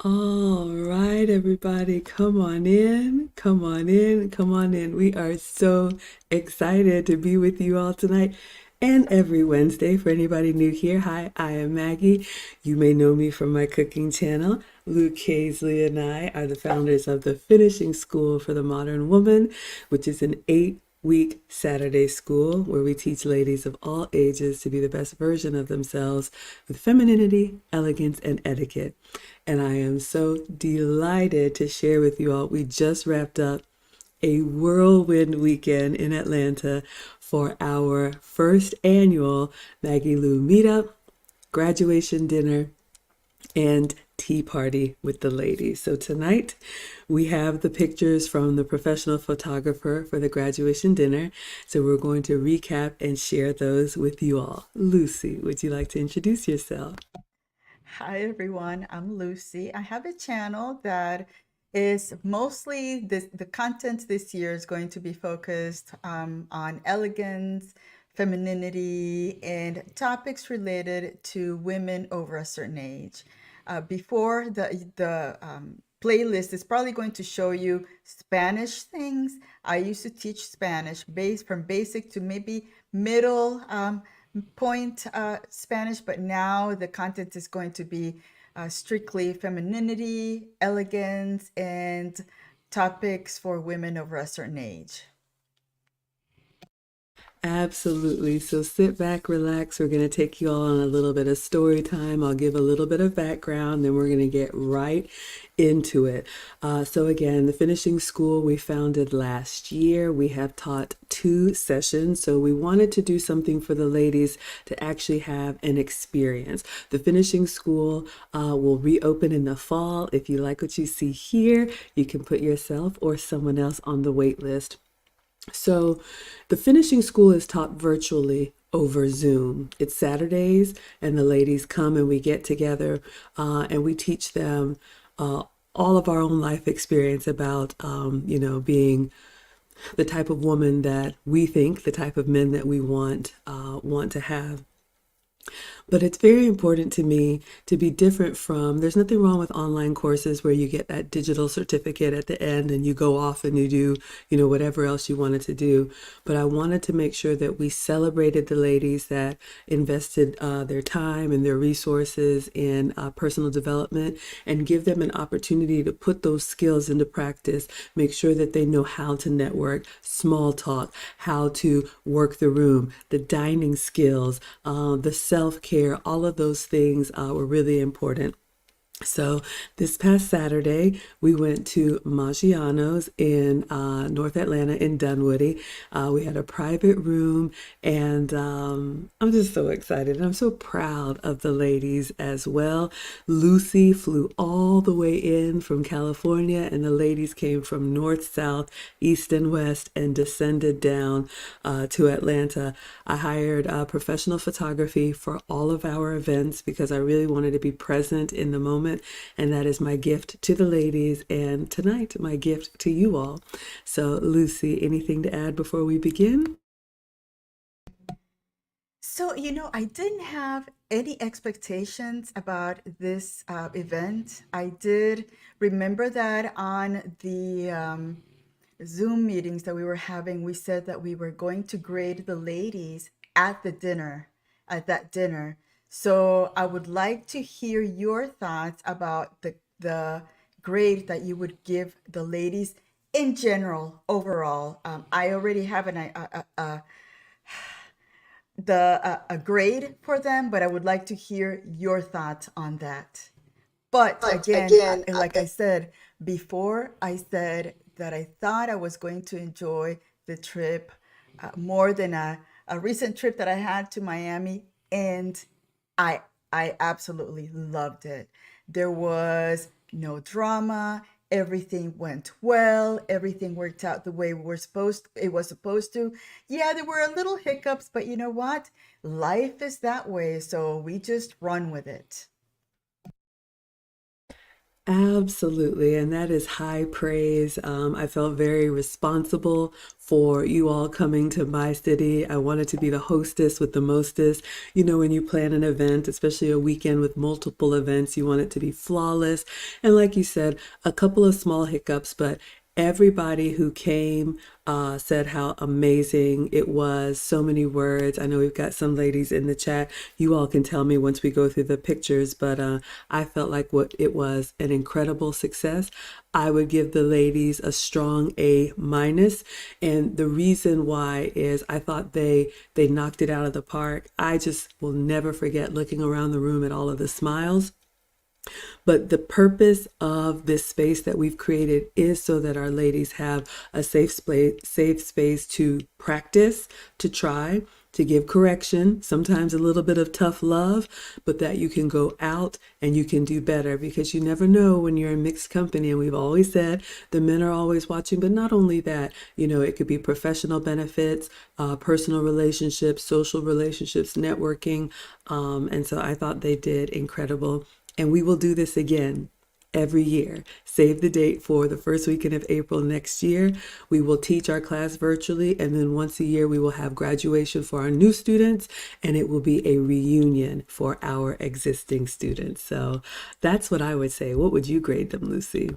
All right, everybody, come on in, come on in, come on in. We are so excited to be with you all tonight and every Wednesday. For anybody new here, hi, I am Maggie. You may know me from my cooking channel. Luke Hazley and I are the founders of the Finishing School for the Modern Woman, which is an 8-week Saturday school where we teach ladies of all ages to be the best version of themselves with femininity, elegance, and etiquette. And I am so delighted to share with you all. We just wrapped up a whirlwind weekend in Atlanta for our first annual Maggie Lou meetup, graduation dinner, and tea party with the ladies. So tonight we have the pictures from the professional photographer for the graduation dinner. So we're going to recap and share those with you all. Lucy, would you like to introduce yourself? Hi everyone, I'm Lucy. I have a channel that is mostly the content this year is going to be focused on elegance, femininity, and topics related to women over a certain age. Before the playlist is probably going to show you Spanish things. I used to teach Spanish base from basic to maybe middle point Spanish, but now the content is going to be strictly femininity, elegance, and topics for women over a certain age. Absolutely. So sit back, relax. We're going to take you all on a little bit of story time. I'll give a little bit of background, then we're going to get right into it. So, again, the finishing school we founded last year. We have taught 2 sessions. So, we wanted to do something for the ladies to actually have an experience. The finishing school will reopen in the fall. If you like what you see here, you can put yourself or someone else on the wait list. So the finishing school is taught virtually over Zoom. It's Saturdays, and the ladies come and we get together and we teach them uh, all of our own life experience about, being the type of woman that we think, the type of men that we want to have. But it's very important to me to be different from, there's nothing wrong with online courses where you get that digital certificate at the end and you go off and you do, whatever else you wanted to do. But I wanted to make sure that we celebrated the ladies that invested their time and their resources in personal development and give them an opportunity to put those skills into practice, make sure that they know how to network, small talk, how to work the room, the dining skills, the self-care, all of those things were really important. So this past Saturday, we went to Maggiano's in North Atlanta in Dunwoody. We had a private room, and I'm just so excited. And I'm so proud of the ladies as well. Lucy flew all the way in from California, and the ladies came from north, south, east, and west and descended down to Atlanta. I hired professional photography for all of our events because I really wanted to be present in the moment. And that is my gift to the ladies, and tonight, my gift to you all. So, Lucy, anything to add before we begin? So, I didn't have any expectations about this event. I did remember that on the Zoom meetings that we were having, we said that we were going to grade the ladies at the dinner, at that dinner. So I would like to hear your thoughts about the grade that you would give the ladies in general, overall. I already have a grade for them, but I would like to hear your thoughts on that. But But again, again, like I said before, I said that I thought I was going to enjoy the trip more than a recent trip that I had to Miami, and I I absolutely loved it. There was no drama. Everything went well. Everything worked out the way it was supposed to. Yeah, there were a little hiccups, but you know what? Life is that way, so we just run with it. Absolutely, and that is high praise. I felt very responsible for you all coming to my city. I wanted to be the hostess with the mostest. You know, when you plan an event, especially a weekend with multiple events, you want it to be flawless. And like you said, a couple of small hiccups, but everybody who came said how amazing it was. So many words. I know we've got some ladies in the chat. You all can tell me once we go through the pictures, but I felt like what it was an incredible success. I would give the ladies a strong A minus, and the reason why is I thought they knocked it out of the park. I just will never forget looking around the room at all of the smiles, but the purpose of this space that we've created is so that our ladies have a safe space to practice, to try, to give correction, sometimes a little bit of tough love, but that you can go out and you can do better, because you never know when you're in mixed company. And we've always said the men are always watching, but not only that, you know, it could be professional benefits, personal relationships, social relationships, networking. And so I thought they did incredible. And we will do this again every year. Save the date for the first weekend of April next year. We will teach our class virtually, and then once a year we will have graduation for our new students, and it will be a reunion for our existing students. So that's what I would say. What would you grade them, Lucy?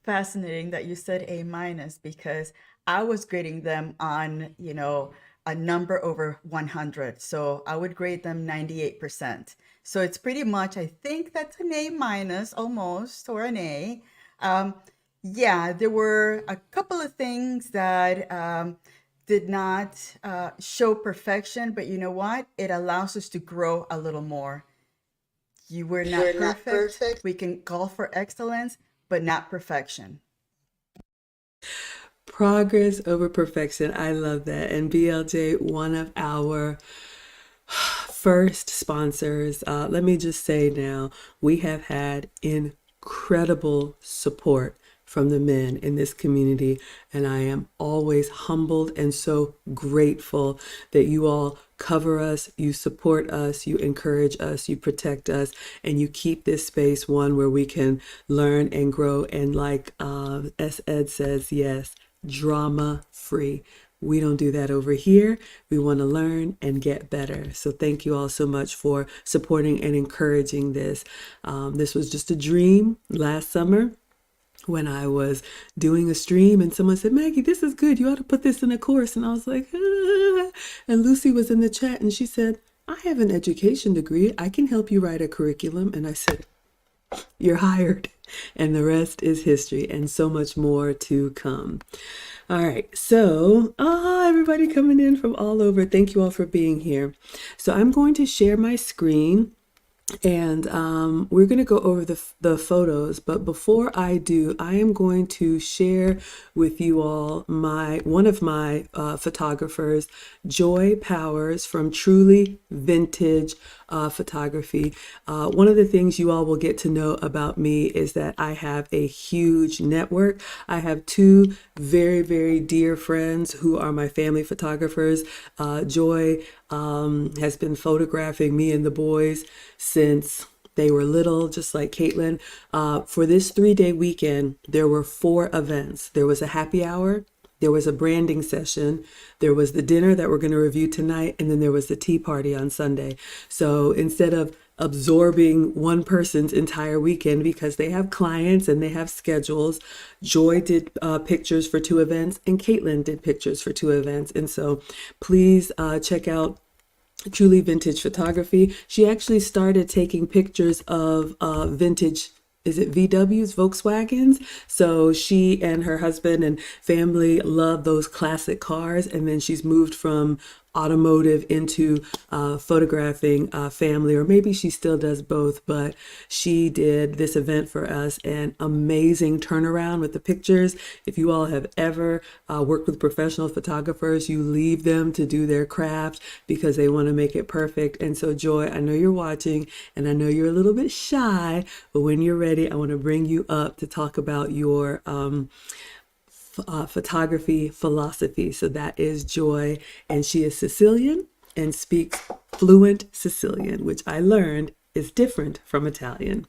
Fascinating that you said A minus, because I was grading them on, a number over 100. So I would grade them 98%. So it's pretty much, I think that's an A minus almost, or an A. Um, yeah, there were a couple of things that did not show perfection, but you know what? It allows us to grow a little more. You were not We're not perfect. perfect. We can call for excellence, but not perfection. Progress over perfection. I love that. And BLJ, one of our first sponsors. Let me just say now, we have had incredible support from the men in this community, and I am always humbled and so grateful that you all cover us, you support us, you encourage us, you protect us, and you keep this space one where we can learn and grow. And like S. Ed says, yes, drama free. We don't do that over here. We want to learn and get better. So thank you all so much for supporting and encouraging this. This was just a dream last summer when I was doing a stream, and someone said, Maggie, this is good. You ought to put this in a course. And I was like, ah. And Lucy was in the chat and she said, I have an education degree. I can help you write a curriculum. And I said, you're hired. And the rest is history, and so much more to come. All right, so everybody coming in from all over. Thank you all for being here. So I'm going to share my screen, and we're going to go over the photos. But before I do, I am going to share with you all one of my photographers, Joy Powers from Truly Vintage Photography. One of the things you all will get to know about me is that I have a huge network. I have two very, very dear friends who are my family photographers. Joy has been photographing me and the boys since they were little, just like Caitlin. For this 3-day weekend, there were 4 events. There was a happy hour, there was a branding session, there was the dinner that we're going to review tonight, and then there was the tea party on Sunday. So instead of absorbing one person's entire weekend, because they have clients and they have schedules, Joy did pictures for 2 events, and Caitlin did pictures for 2 events. And so please check out Truly Vintage Photography. She actually started taking pictures of vintage, is it VWs, Volkswagens? So she and her husband and family love those classic cars. And then she's moved from automotive into photographing family, or maybe she still does both, but she did this event for us, an amazing turnaround with the pictures. If you all have ever worked with professional photographers, you leave them to do their craft because they want to make it perfect. And so Joy, I know you're watching, and I know you're a little bit shy, but when you're ready, I want to bring you up to talk about your photography philosophy. So that is Joy, and she is Sicilian and speaks fluent Sicilian, which I learned is different from Italian.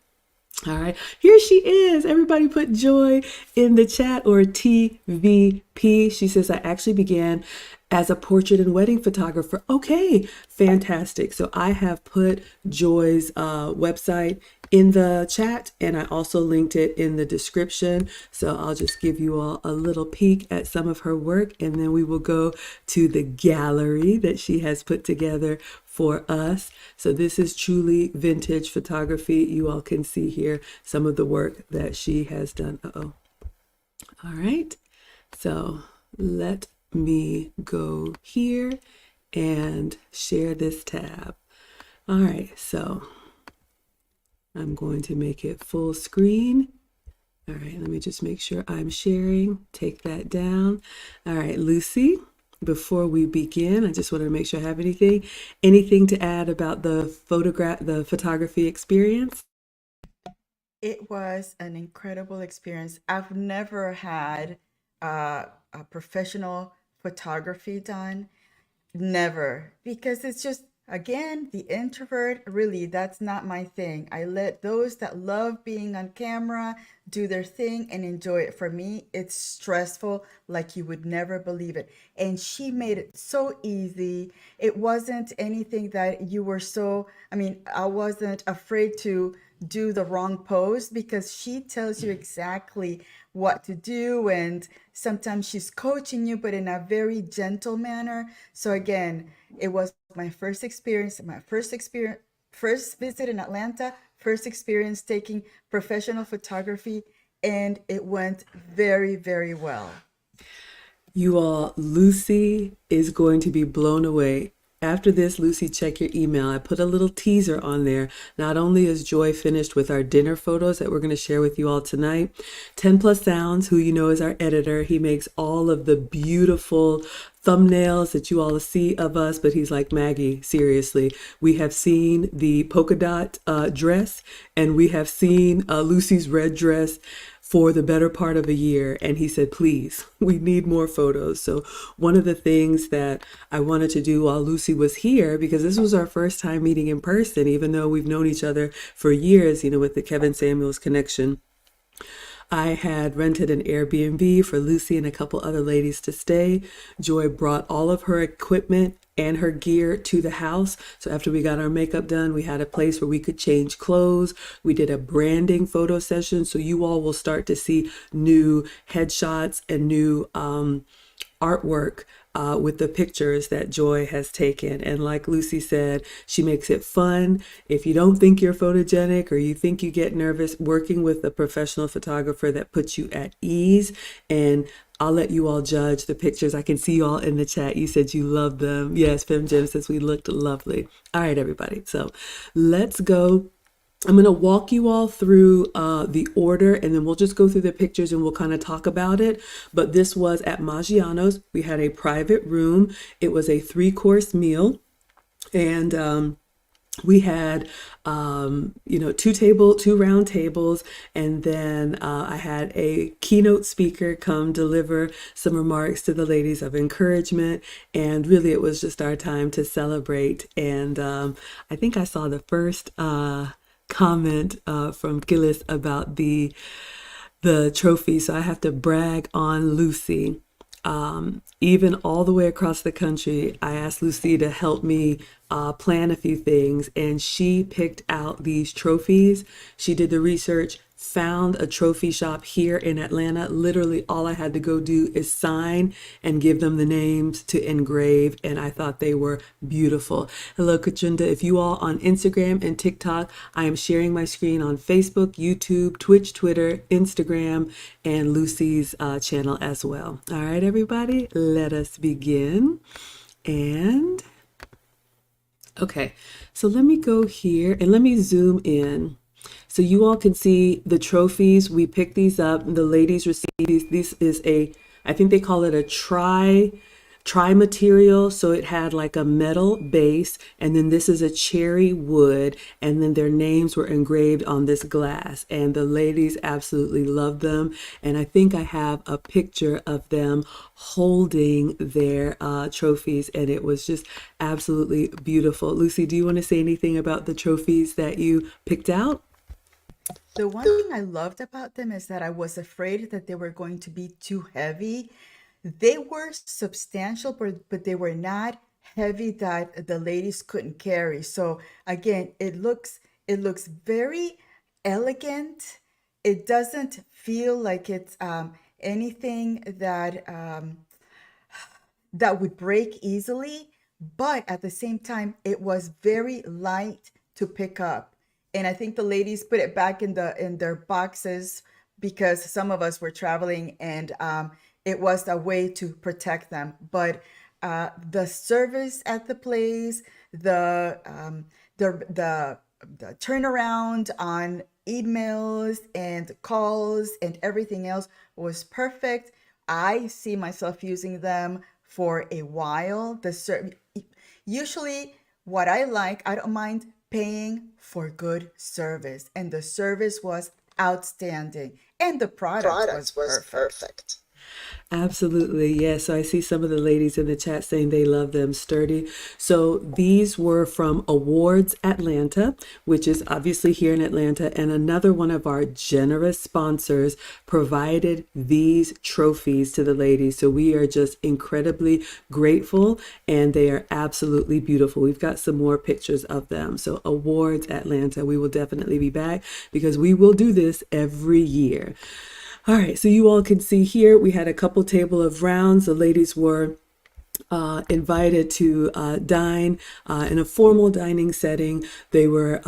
All right, here she is. Everybody put joy in the chat, or TVP. She says, I actually began as a portrait and wedding photographer. Okay, fantastic. So I have put Joy's website in the chat, and I also linked it in the description. So I'll just give you all a little peek at some of her work, and then we will go to the gallery that she has put together for us. So this is truly vintage photography. You all can see here some of the work that she has done. Uh-oh. All right. So let me go here and share this tab. All right. So I'm going to make it full screen. All right, let me just make sure I'm sharing. Take that down. All right, Lucy, before we begin, I just wanted to make sure I have anything to add about the photography experience? It was an incredible experience. I've never had a professional photography done. Never, because it's just, again, the introvert, really, that's not my thing. I let those that love being on camera do their thing and enjoy it. For me, it's stressful like you would never believe it. And she made it so easy. It wasn't anything that you were so, I mean, I wasn't afraid to do the wrong pose because she tells you exactly what to do, and sometimes she's coaching you but in a very gentle manner. So again, it was my first visit in Atlanta, first experience taking professional photography, and it went very, very well. You all, Lucy is going to be blown away. After this, Lucy, check your email. I put a little teaser on there. Not only is Joy finished with our dinner photos that we're going to share with you all tonight, 10 Plus Sounds, who you know is our editor, he makes all of the beautiful thumbnails that you all see of us, but he's like, Maggie, seriously, we have seen the polka dot dress, and we have seen Lucy's red dress for the better part of a year. And he said, please, we need more photos. So one of the things that I wanted to do while Lucy was here, because this was our first time meeting in person, even though we've known each other for years, you know, with the Kevin Samuels connection, I had rented an Airbnb for Lucy and a couple other ladies to stay. Joy brought all of her equipment and her gear to the house. So after we got our makeup done, we had a place where we could change clothes. We did a branding photo session. So you all will start to see new headshots and new artwork with the pictures that Joy has taken. And like Lucy said, she makes it fun. If you don't think you're photogenic or you think you get nervous, working with a professional photographer that puts you at ease. And I'll let you all judge the pictures. I can see you all in the chat. You said you love them. Yes, Fem Jim says we looked lovely. All right, everybody. So let's go. I'm going to walk you all through the order, and then we'll just go through the pictures and we'll kind of talk about it. But this was at Maggiano's. We had a private room. It was a 3-course meal. And we had, two round tables. And then I had a keynote speaker come deliver some remarks to the ladies of encouragement. And really, it was just our time to celebrate. And I think I saw the first comment from Gillis about the trophy. So I have to brag on Lucy. Even all the way across the country, I asked Lucy to help me plan a few things, and she picked out these trophies. She did the research, found a trophy shop here in Atlanta. Literally all I had to go do is sign and give them the names to engrave, and I thought they were beautiful. Hello, Katrina. If you all on Instagram and TikTok, I am sharing my screen on Facebook, YouTube, Twitch, Twitter, Instagram, and Lucy's channel as well. All right, everybody, let us begin. And okay, so let me go here and let me zoom in so you all can see the trophies. We picked these up. The ladies received these. This is I think they call it a tri material. So it had like a metal base, and then this is a cherry wood, and then their names were engraved on this glass, and the ladies absolutely loved them. And I think I have a picture of them holding their trophies, and it was just absolutely beautiful. Lucy, do you want to say anything about the trophies that you picked out? The one thing I loved about them is that I was afraid that they were going to be too heavy. They were substantial, but they were not heavy that the ladies couldn't carry. So again, it looks very elegant. It doesn't feel like it's anything that would break easily, but at the same time, it was very light to pick up. And I think the ladies put it back in their boxes because some of us were traveling, and it was a way to protect them. But the service at the place, the the turnaround on emails and calls and everything else was perfect. I see myself using them for a while. Usually what I like, I don't mind paying for good service, and the service was outstanding, and the product was Product was perfect. perfect. Absolutely. Yes. So I see some of the ladies in the chat saying they love them sturdy. So these were from Awards Atlanta, which is obviously here in Atlanta. And another one of our generous sponsors provided these trophies to the ladies. So we are just incredibly grateful, and they are absolutely beautiful. We've got some more pictures of them. So Awards Atlanta, we will definitely be back because we will do this every year. All right, so you all can see here we had a couple table of rounds. The ladies were invited to dine in a formal dining setting. They were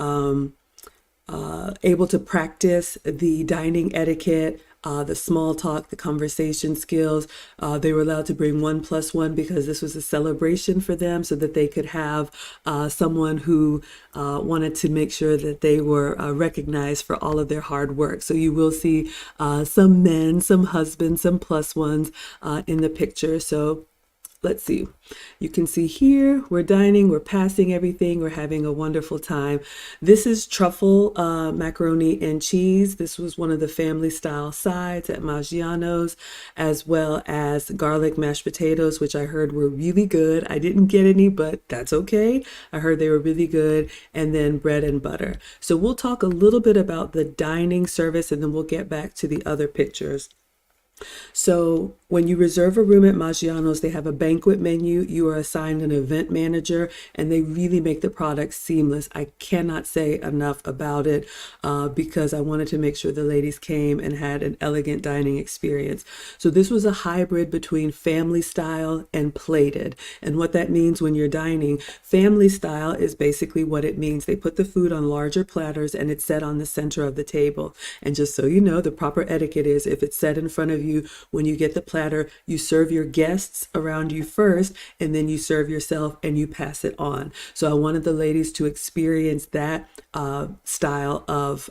able to practice the dining etiquette, the small talk, the conversation skills. They were allowed to bring 1+1 because this was a celebration for them, so that they could have someone who wanted to make sure that they were recognized for all of their hard work. So you will see some men, some husbands, some plus ones in the picture. So let's see. You can see here, we're dining, we're passing everything, we're having a wonderful time. This is truffle macaroni and cheese. This was one of the family style sides at Maggiano's, as well as garlic mashed potatoes, which I heard were really good. I didn't get any, but that's okay. I heard they were really good. And then bread and butter. So we'll talk a little bit about the dining service, and then we'll get back to the other pictures. So when you reserve a room at Maggiano's, they have a banquet menu. You are assigned an event manager, and they really make the product seamless. I cannot say enough about it because I wanted to make sure the ladies came and had an elegant dining experience. So this was a hybrid between family style and plated. And what that means when you're dining, family style is basically what it means. They put the food on larger platters and it's set on the center of the table. And just so you know, the proper etiquette is if it's set in front of you, when you get the platter, you serve your guests around you first, and then you serve yourself and you pass it on. So I wanted the ladies to experience that style of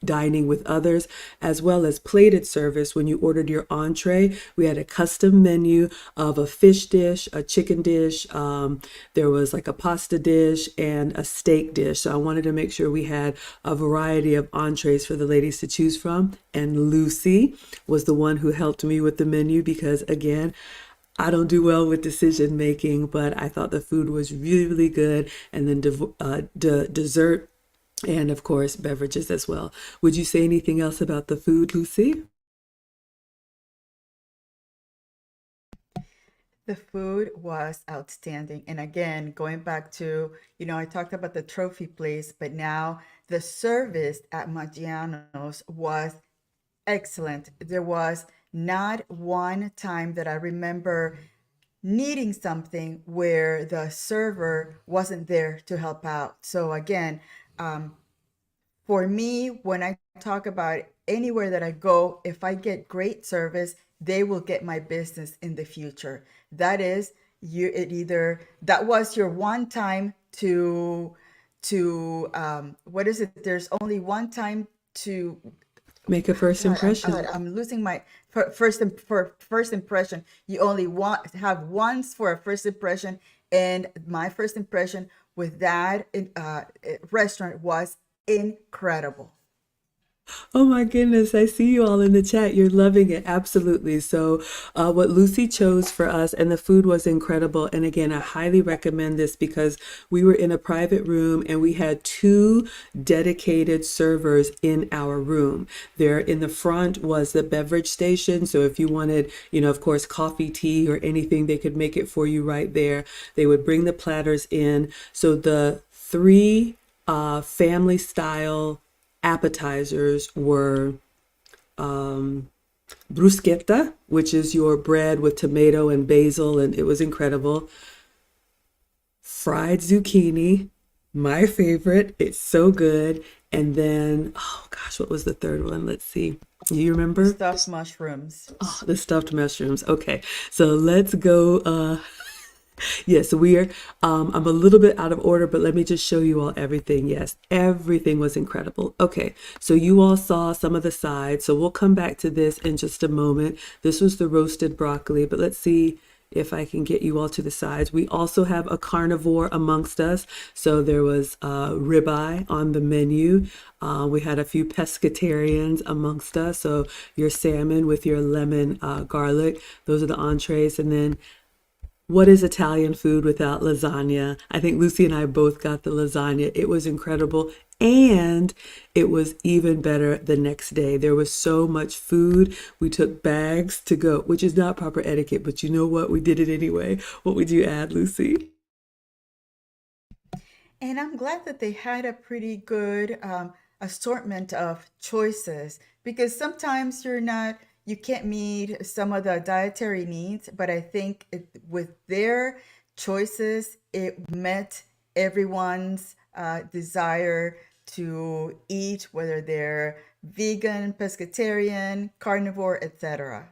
dining with others, as well as plated service. When you ordered your entree, we had a custom menu of a fish dish, a chicken dish, there was like a pasta dish and a steak dish. So I wanted to make sure we had a variety of entrees for the ladies to choose from. And Lucy was the one who helped me with the menu because, again, I don't do well with decision making, but I thought the food was really, really good. And then dessert and, of course, beverages as well. Would you say anything else about the food, Lucy? The food was outstanding. And again, going back to, I talked about the trophy place, but now the service at Maggiano's was excellent. There was not one time that I remember needing something where the server wasn't there to help out. So again, for me, when I talk about anywhere that I go, if I get great service, they will get my business in the future. That is, it either that was your one time to what is it? There's only one time to Make a first God, impression. I'm losing my for first impression. You only want have once for a first impression, and my first impression with that restaurant was incredible. Oh my goodness, I see you all in the chat. You're loving it. Absolutely. So, what Lucy chose for us, and the food was incredible. And again, I highly recommend this because we were in a private room and we had two dedicated servers in our room. There in the front was the beverage station. So, if you wanted, of course, coffee, tea, or anything, they could make it for you right there. They would bring the platters in. So, the three family style appetizers were bruschetta, which is your bread with tomato and basil, and it was incredible. Fried zucchini, my favorite. It's so good. And then, oh gosh, what was the third one? Let's see. You remember? Stuffed mushrooms. Oh, the stuffed mushrooms. Okay, so let's go. Yes, so we are. I'm a little bit out of order, but let me just show you all everything. Yes, everything was incredible. Okay, so you all saw some of the sides. So we'll come back to this in just a moment. This was the roasted broccoli, but let's see if I can get you all to the sides. We also have a carnivore amongst us. So there was ribeye on the menu. We had a few pescatarians amongst us. So your salmon with your lemon garlic. Those are the entrees, and then what is Italian food without lasagna? I think Lucy and I both got the lasagna. It was incredible. And it was even better the next day. There was so much food. We took bags to go, which is not proper etiquette, but you know what? We did it anyway. What would you add, Lucy? And I'm glad that they had a pretty good assortment of choices because sometimes you can't meet some of the dietary needs, but I think with their choices, it met everyone's desire to eat, whether they're vegan, pescatarian, carnivore, etc.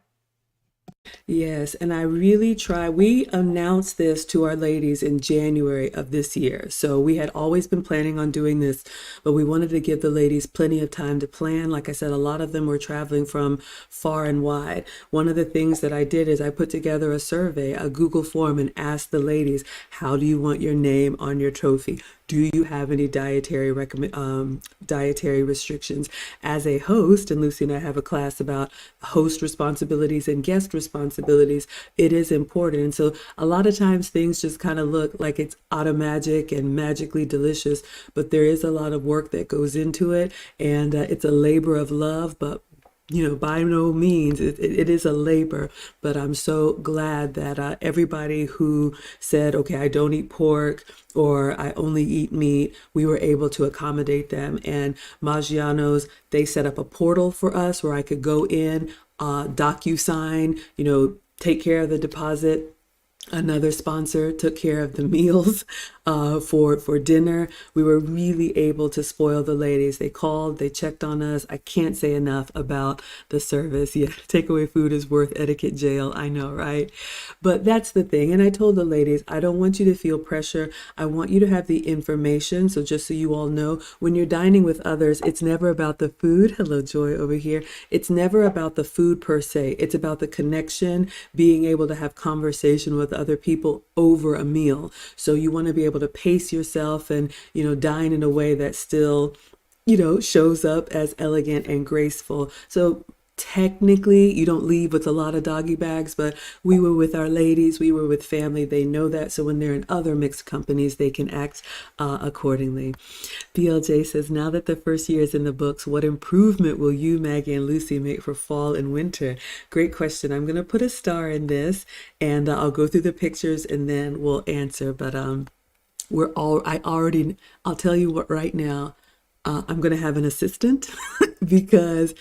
Yes, and I really try. We announced this to our ladies in January of this year. So we had always been planning on doing this, but we wanted to give the ladies plenty of time to plan. Like I said, a lot of them were traveling from far and wide. One of the things that I did is I put together a survey, a Google form, and asked the ladies, how do you want your name on your trophy? Do you have any dietary restrictions? As a host, and Lucy and I have a class about host responsibilities and guest responsibilities, it is important. And so a lot of times things just kind of look like it's automagic and magically delicious, but there is a lot of work that goes into it, and it's a labor of love, but by no means, it is a labor, but I'm so glad that everybody who said, okay, I don't eat pork or I only eat meat, we were able to accommodate them. And Maggiano's, they set up a portal for us where I could go in, DocuSign, take care of the deposit. Another sponsor took care of the meals for dinner. We were really able to spoil the ladies. They called, they checked on us. I can't say enough about the service. Yeah, takeaway food is worth etiquette jail. I know, right? But that's the thing. And I told the ladies, I don't want you to feel pressure. I want you to have the information. So just so you all know, when you're dining with others, it's never about the food. Hello, Joy over here. It's never about the food per se. It's about the connection, being able to have conversation with other people over a meal. So you want to be able to pace yourself and, dine in a way that still, shows up as elegant and graceful. So technically, you don't leave with a lot of doggy bags, but we were with our ladies, we were with family. They know that. So when they're in other mixed companies, they can act accordingly. BLJ says, now that the first year is in the books, what improvement will you, Maggie, and Lucy make for fall and winter? Great question. I'm going to put a star in this, and I'll go through the pictures and then we'll answer. But I'll tell you what right now, I'm going to have an assistant because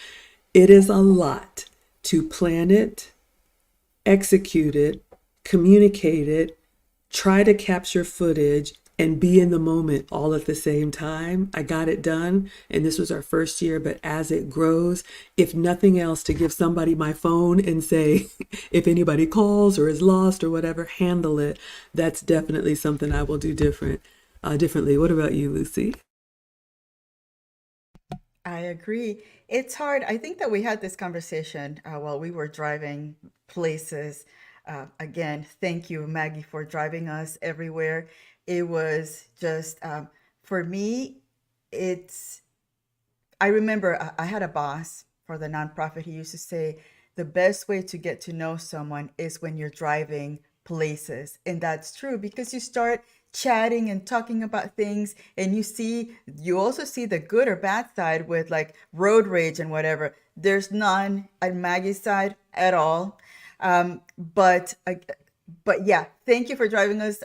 it is a lot to plan it, execute it, communicate it, try to capture footage, and be in the moment all at the same time. I got it done, and this was our first year, but as it grows, if nothing else, to give somebody my phone and say, if anybody calls or is lost or whatever, handle it. That's definitely something I will do differently. What about you, Lucy? I agree. It's hard. I think that we had this conversation while we were driving places. Again, thank you, Maggie, for driving us everywhere. It was just, for me, it's I remember I had a boss for the nonprofit. He used to say the best way to get to know someone is when you're driving places. And that's true because you start chatting and talking about things and you also see the good or bad side with like road rage and whatever. There's none at Maggie's side at all. Um, but uh, but yeah, thank you for driving us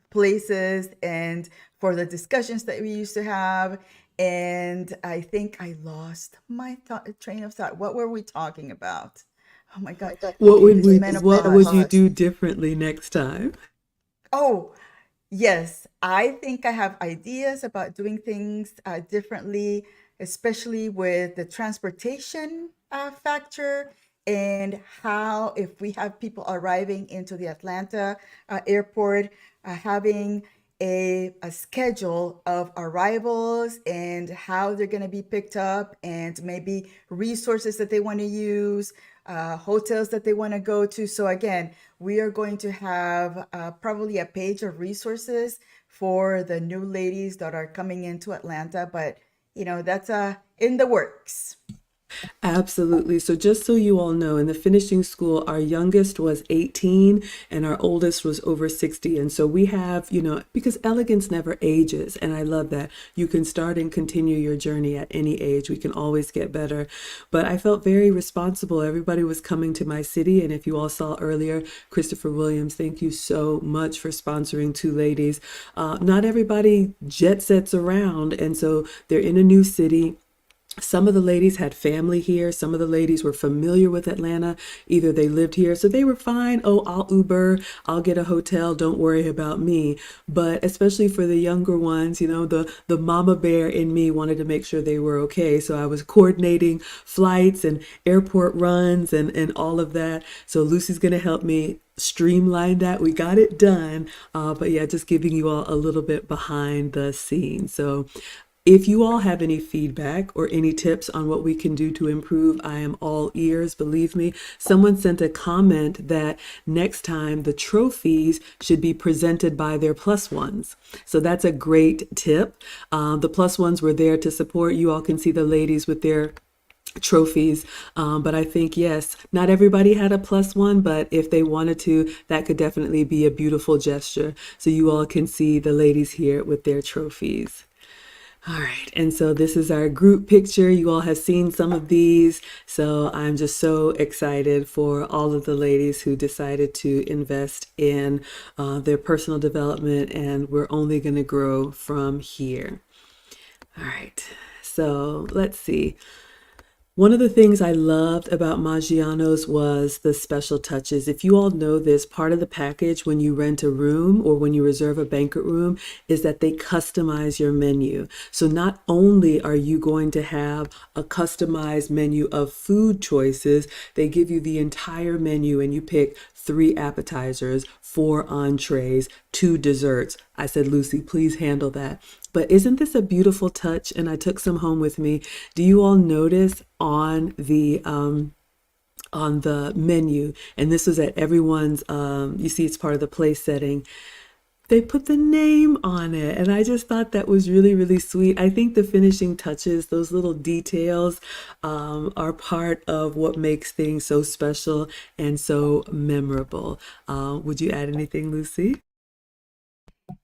places and for the discussions that we used to have. And I think I lost my train of thought. What were we talking about? Oh my God. Okay, this What would you menopause. do differently next time? Oh, yes. I think I have ideas about doing things differently, especially with the transportation factor and how, if we have people arriving into the Atlanta airport, having a schedule of arrivals and how they're going to be picked up, and maybe resources that they want to use, hotels that they want to go to. So again, we are going to have probably a page of resources for the new ladies that are coming into Atlanta, but that's in the works. Absolutely. So, just so you all know, in the finishing school, our youngest was 18 and our oldest was over 60. And so we have, because elegance never ages. And I love that. You can start and continue your journey at any age. We can always get better. But I felt very responsible. Everybody was coming to my city. And if you all saw earlier, Christopher Williams, thank you so much for sponsoring two ladies. Not everybody jet sets around. And so they're in a new city. Some of the ladies had family here. Some of the ladies were familiar with Atlanta. Either they lived here, so they were fine. Oh, I'll Uber, I'll get a hotel. Don't worry about me. But especially for the younger ones, the mama bear in me wanted to make sure they were okay. So I was coordinating flights and airport runs and all of that. So Lucy's going to help me streamline that. We got it done. But yeah, just giving you all a little bit behind the scenes. So if you all have any feedback or any tips on what we can do to improve, I am all ears. Believe me, someone sent a comment that next time the trophies should be presented by their plus ones. So that's a great tip. The plus ones were there to support. You all can see the ladies with their trophies. But I think, yes, not everybody had a plus one, but if they wanted to, that could definitely be a beautiful gesture. So you all can see the ladies here with their trophies. All right, and so this is our group picture. You all have seen some of these, so I'm just so excited for all of the ladies who decided to invest in their personal development, and we're only going to grow from here. All right, so let's see. One of the things I loved about Maggiano's was the special touches. If you all know this, part of the package when you rent a room or when you reserve a banquet room is that they customize your menu. So not only are you going to have a customized menu of food choices, they give you the entire menu and you pick 3 appetizers, 4 entrees, 2 desserts. I said, Lucy, please handle that. But isn't this a beautiful touch? And I took some home with me. Do you all notice on the menu, and this was at everyone's, you see it's part of the place setting, they put the name on it, and I just thought that was really, really sweet. I think the finishing touches, those little details, are part of what makes things so special and so memorable. Would you add anything, Lucy?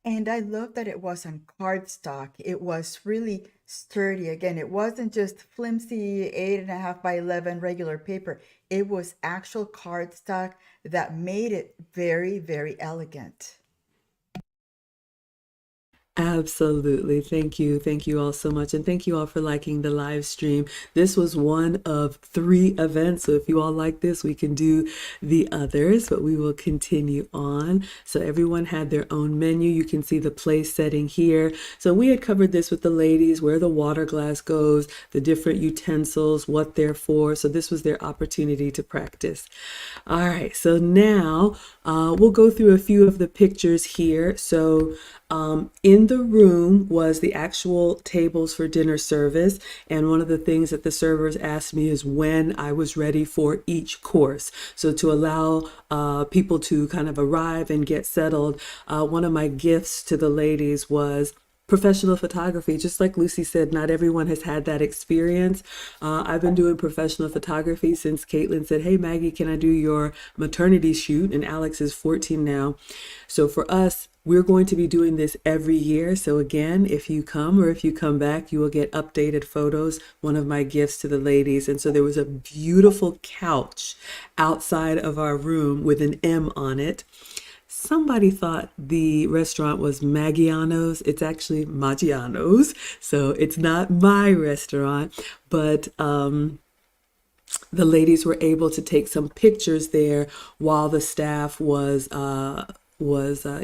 And I love that it was on cardstock. It was really sturdy. Again, it wasn't just flimsy 8.5 by 11 regular paper. It was actual cardstock that made it very, very elegant. Absolutely. Thank you. Thank you all so much. And thank you all for liking the live stream. This was one of 3 events. So if you all like this, we can do the others, but we will continue on. So everyone had their own menu. You can see the place setting here. So we had covered this with the ladies, where the water glass goes, the different utensils, what they're for. So this was their opportunity to practice. All right. So now we'll go through a few of the pictures here. So in the room was the actual tables for dinner service. And one of the things that the servers asked me is when I was ready for each course. So to allow people to kind of arrive and get settled, one of my gifts to the ladies was professional photography. Just like Lucy said, not everyone has had that experience. I've been doing professional photography since Caitlin said, "Hey, Maggie, can I do your maternity shoot?" And Alex is 14 now. So for us, we're going to be doing this every year. So again, if you come or if you come back, you will get updated photos, one of my gifts to the ladies. And so there was a beautiful couch outside of our room with an M on it. Somebody thought the restaurant was Maggiano's. It's actually Maggiano's. So it's not my restaurant, but the ladies were able to take some pictures there while the staff was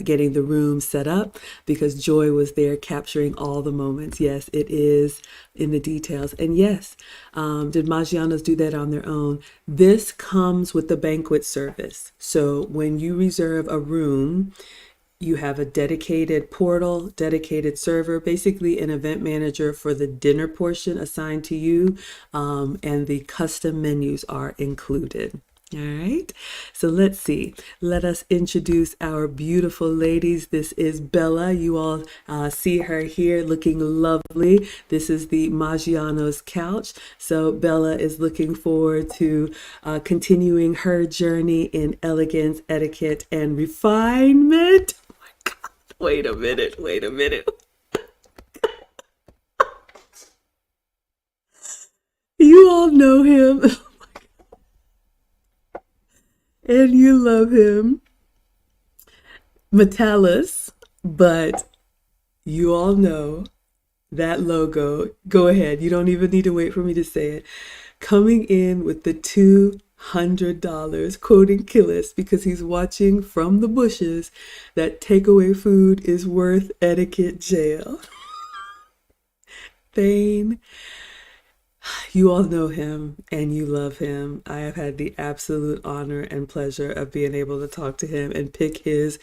getting the room set up, because Joy was there capturing all the moments. Yes, it is in the details. And yes, did Maggiano's do that on their own? This comes with the banquet service. So when you reserve a room, you have a dedicated portal, dedicated server, basically an event manager for the dinner portion assigned to you, and the custom menus are included. All right, so let's see. Let us introduce our beautiful ladies. This is Bella. You all see her here looking lovely. This is the Maggiano's couch. So Bella is looking forward to continuing her journey in elegance, etiquette, and refinement. Wait a minute, wait a minute. You all know him and you love him, Metallus, but you all know that logo. Go ahead, you don't even need to wait for me to say it. Coming in with the $200, quoting Killis, because he's watching from the bushes that takeaway food is worth etiquette jail. Thane, you all know him and you love him. I have had the absolute honor and pleasure of being able to talk to him and pick his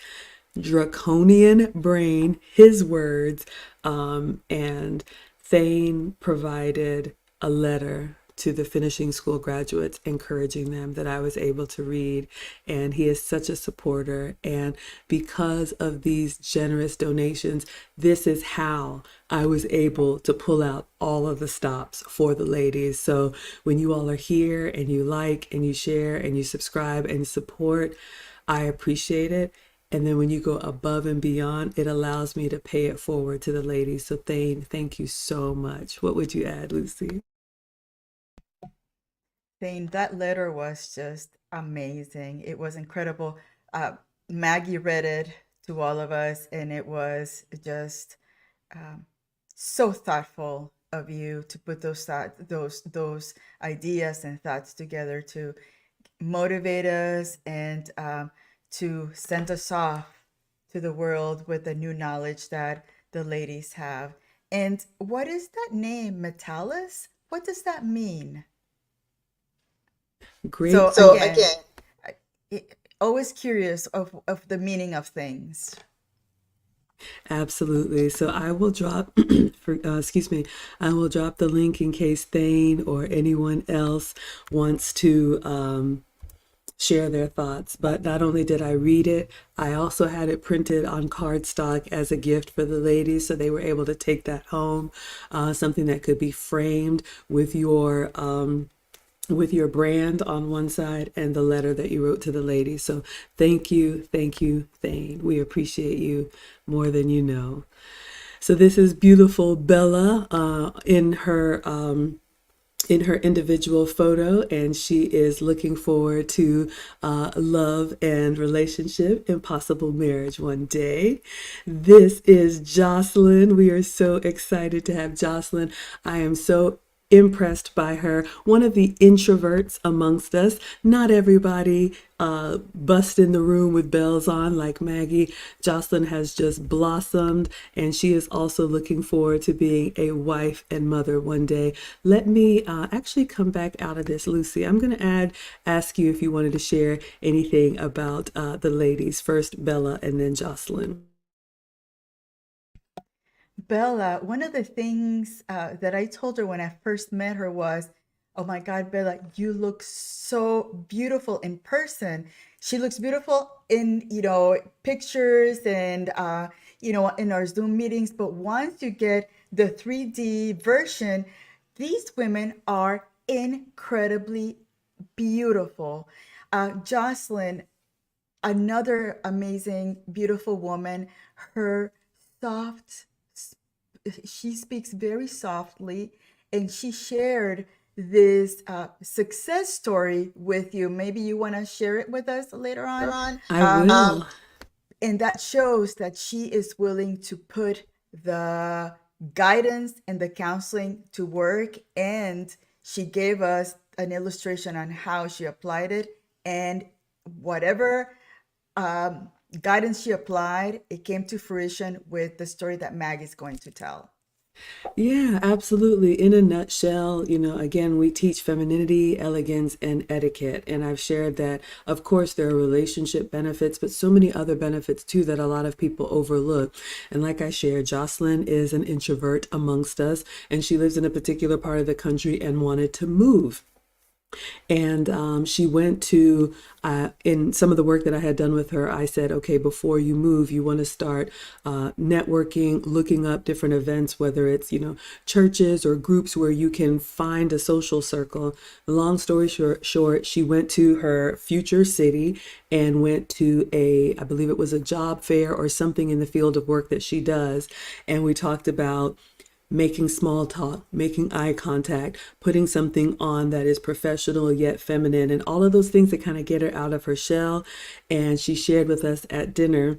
draconian brain, his words. And Thane provided a letter to the finishing school graduates, encouraging them, that I was able to read. And he is such a supporter. And because of these generous donations, this is how I was able to pull out all of the stops for the ladies. So when you all are here and you like and you share and you subscribe and support, I appreciate it. And then when you go above and beyond, it allows me to pay it forward to the ladies. So Thane, thank you so much. What would you add, Lucy? Thane, that letter was just amazing. It was incredible. Maggie read it to all of us, and it was just um, so thoughtful of you to put those ideas and thoughts together to motivate us and to send us off to the world with the new knowledge that the ladies have. And what is that name, Metallus? What does that mean? Great So question. again, always curious of the meaning of things. Absolutely. So I will drop, excuse me, I will drop the link in case Thane or anyone else wants to share their thoughts. But not only did I read it, I also had it printed on cardstock as a gift for the ladies, so they were able to take that home, something that could be framed with your brand on one side and the letter that you wrote to the ladies. So thank you, Thane. We appreciate you more than you know. So this is beautiful Bella in her individual photo, and she is looking forward to love and relationship and possible marriage one day. This is Jocelyn. We are so excited to have Jocelyn. I am so impressed by her, one of the introverts amongst us. Not everybody bust in the room with bells on like Maggie. Jocelyn has just blossomed, and she is also looking forward to being a wife and mother one day. Let me actually come back out of this, Lucy. I'm going to ask you if you wanted to share anything about the ladies. First Bella and then Jocelyn. Bella, one of the things that I told her when I first met her was, "Oh my God, Bella, you look so beautiful in person." She looks beautiful in, pictures and, in our Zoom meetings. But once you get the 3D version, these women are incredibly beautiful. Jocelyn, another amazing, beautiful woman. Her soft, she speaks very softly, and she shared this success story with you. Maybe you want to share it with us later on. I will. And that shows that she is willing to put the guidance and the counseling to work. And she gave us an illustration on how she applied it. And whatever guidance she applied, it came to fruition with the story that Maggie's going to tell. Yeah, absolutely. In a nutshell, again, we teach femininity, elegance, and etiquette. And I've shared that, of course, there are relationship benefits, but so many other benefits too that a lot of people overlook. And like I shared, Jocelyn is an introvert amongst us, and she lives in a particular part of the country and wanted to move. And she went to, in some of the work that I had done with her, I said, okay, before you move, you want to start networking, looking up different events, whether it's, churches or groups where you can find a social circle. Long story short, she went to her future city and went to I believe it was a job fair or something in the field of work that she does. And we talked about making small talk, making eye contact, putting something on that is professional yet feminine, and all of those things that kind of get her out of her shell. And she shared with us at dinner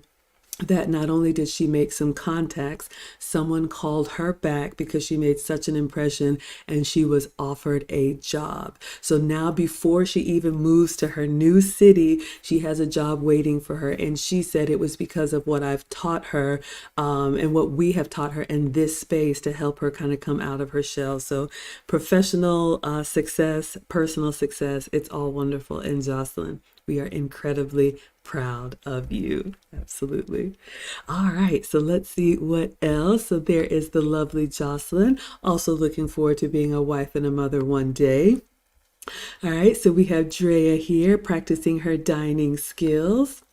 that not only did she make some contacts, someone called her back because she made such an impression and she was offered a job. So now before she even moves to her new city, she has a job waiting for her. And she said it was because of what I've taught her and what we have taught her in this space to help her kind of come out of her shell. So professional success, personal success, it's all wonderful. And Jocelyn, we are incredibly proud of you. Absolutely. All right, so let's see what else. So there is the lovely Jocelyn, also looking forward to being a wife and a mother one day. All right, so we have Drea here practicing her dining skills.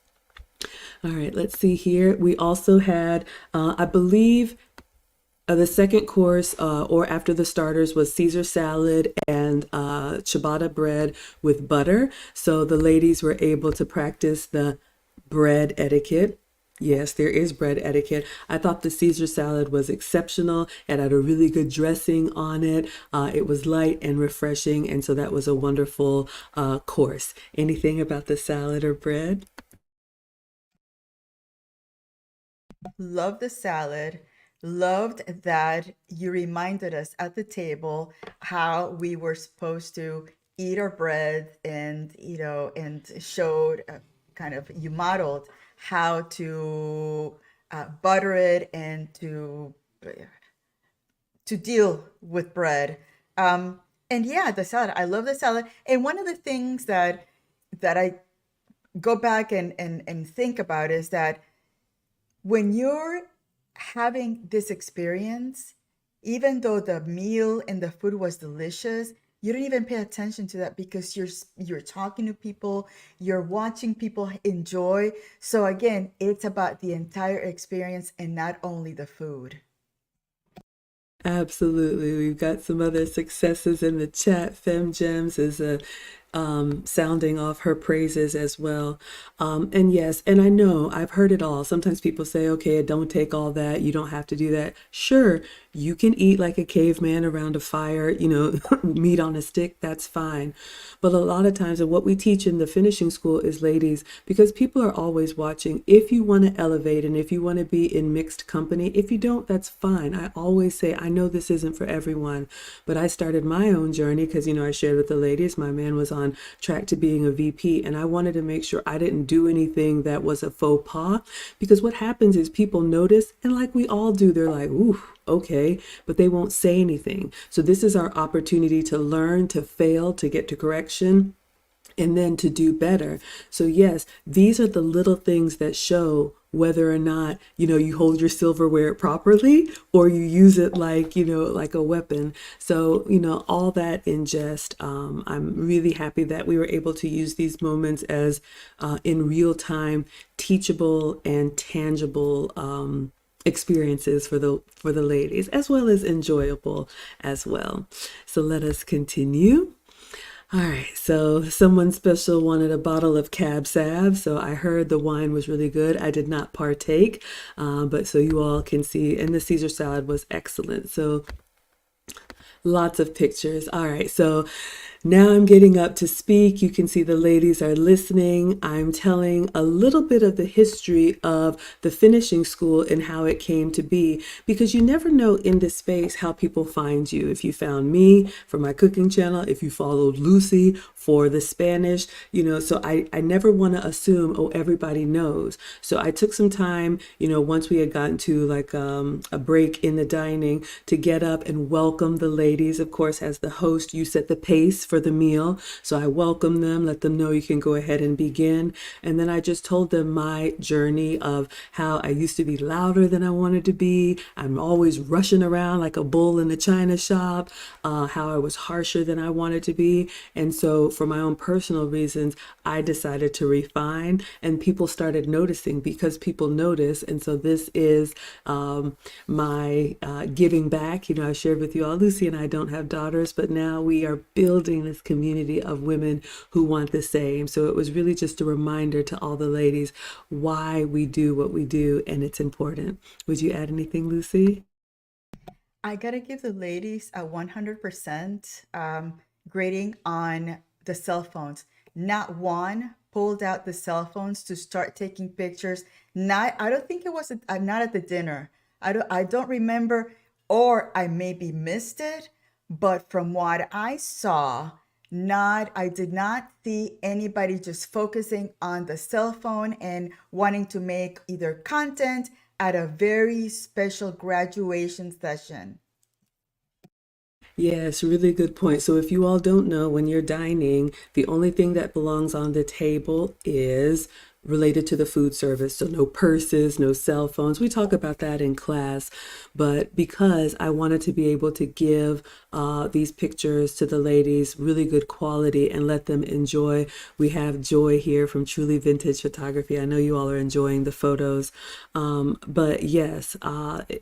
All right, let's see here. We also had, I believe, the second course, or after the starters, was Caesar salad and ciabatta bread with butter. So the ladies were able to practice the bread etiquette. Yes, there is bread etiquette. I thought the Caesar salad was exceptional. It had a really good dressing on it. It was light and refreshing, and so that was a wonderful course. Anything about the salad or bread? Love the salad. Loved that you reminded us at the table how we were supposed to eat our bread, and and showed kind of, you modeled how to butter it and to deal with bread. And yeah, the salad. I love the salad. And one of the things that I go back and think about is that when you're having this experience, even though the meal and the food was delicious, you don't even pay attention to that because you're talking to people, you're watching people enjoy. So again, it's about the entire experience and not only the food. Absolutely. We've got some other successes in the chat. Fem Gems is sounding off her praises as well. And yes, and I know I've heard it all. Sometimes people say, okay, don't take all that. You don't have to do that. Sure, you can eat like a caveman around a fire, meat on a stick. That's fine. But a lot of times, and what we teach in the finishing school is, ladies, because people are always watching, if you want to elevate and if you want to be in mixed company, if you don't, that's fine. I always say, I know this isn't for everyone, but I started my own journey because, I shared with the ladies, my man was on track to being a VP, and I wanted to make sure I didn't do anything that was a faux pas, because what happens is people notice, and like we all do, they're like, ooh, okay, but they won't say anything. So this is our opportunity to learn, to fail, to get to correction, and then to do better. So yes, these are the little things that show whether or not, you hold your silverware properly or you use it like, like a weapon. So, all that in jest, I'm really happy that we were able to use these moments as in real time, teachable and tangible experiences for the ladies, as well as enjoyable as well. So let us continue. All right, so someone special wanted a bottle of Cab Sav, so I heard the wine was really good. I did not partake, but so you all can see, and the Caesar salad was excellent. So lots of pictures. All right, so now I'm getting up to speak. You can see the ladies are listening. I'm telling a little bit of the history of the finishing school and how it came to be, because you never know in this space how people find you. If you found me for my cooking channel, if you followed Lucy for the Spanish, so I never want to assume, oh, everybody knows. So I took some time, once we had gotten to like a break in the dining, to get up and welcome the ladies. Of course, as the host, you set the pace for the meal. So I welcome them, let them know you can go ahead and begin. And then I just told them my journey of how I used to be louder than I wanted to be. I'm always rushing around like a bull in a china shop, how I was harsher than I wanted to be. And so for my own personal reasons, I decided to refine, and people started noticing because people notice. And so this is my giving back. I shared with you all, Lucy and I don't have daughters, but now we are building this community of women who want the same. So it was really just a reminder to all the ladies why we do what we do, and it's important. Would you add anything, Lucy? I gotta give the ladies a 100% grading on the cell phones. Not one pulled out the cell phones to start taking pictures. Not, I don't think it was not at the dinner. I don't remember, or I maybe missed it. But from what I saw, I did not see anybody just focusing on the cell phone and wanting to make either content at a very special graduation session. Yes, really good point. So if you all don't know, when you're dining, the only thing that belongs on the table is related to the food service. So no purses, no cell phones. We talk about that in class, but because I wanted to be able to give these pictures to the ladies, really good quality, and let them enjoy. We have Joy here from Truly Vintage Photography. I know you all are enjoying the photos, but yes,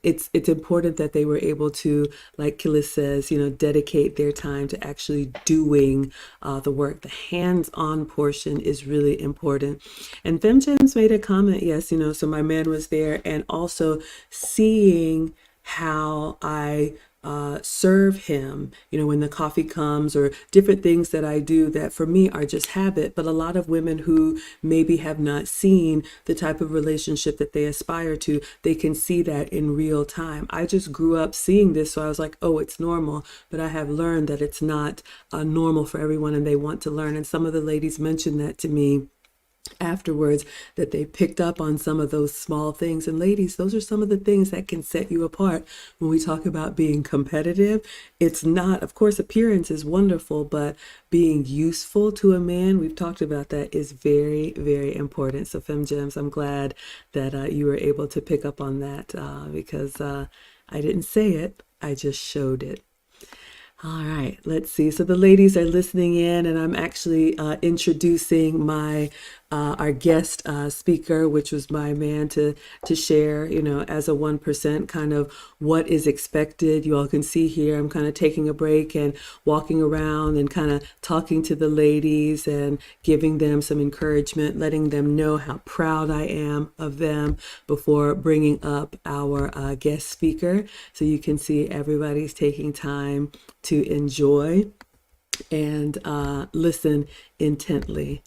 it's important that they were able to, like Killis says, dedicate their time to actually doing the work. The hands-on portion is really important. And FemGems made a comment, yes, so my man was there, and also seeing how I serve him, when the coffee comes, or different things that I do that for me are just habit. But a lot of women who maybe have not seen the type of relationship that they aspire to, they can see that in real time. I just grew up seeing this, so I was like, oh, it's normal. But I have learned that it's not normal for everyone, and they want to learn. And some of the ladies mentioned that to me afterwards, that they picked up on some of those small things. And ladies, those are some of the things that can set you apart when we talk about being competitive. It's not, of course, appearance is wonderful, but being useful to a man, we've talked about that, is very, very important. So FemGems, I'm glad that you were able to pick up on that, because I didn't say it, I just showed it. All right, let's see. So the ladies are listening in, and I'm actually introducing my our guest speaker, which was my man, to share, as a 1%, kind of what is expected. You all can see here, I'm kind of taking a break and walking around and kind of talking to the ladies and giving them some encouragement, letting them know how proud I am of them before bringing up our guest speaker. So you can see everybody's taking time to enjoy and listen intently.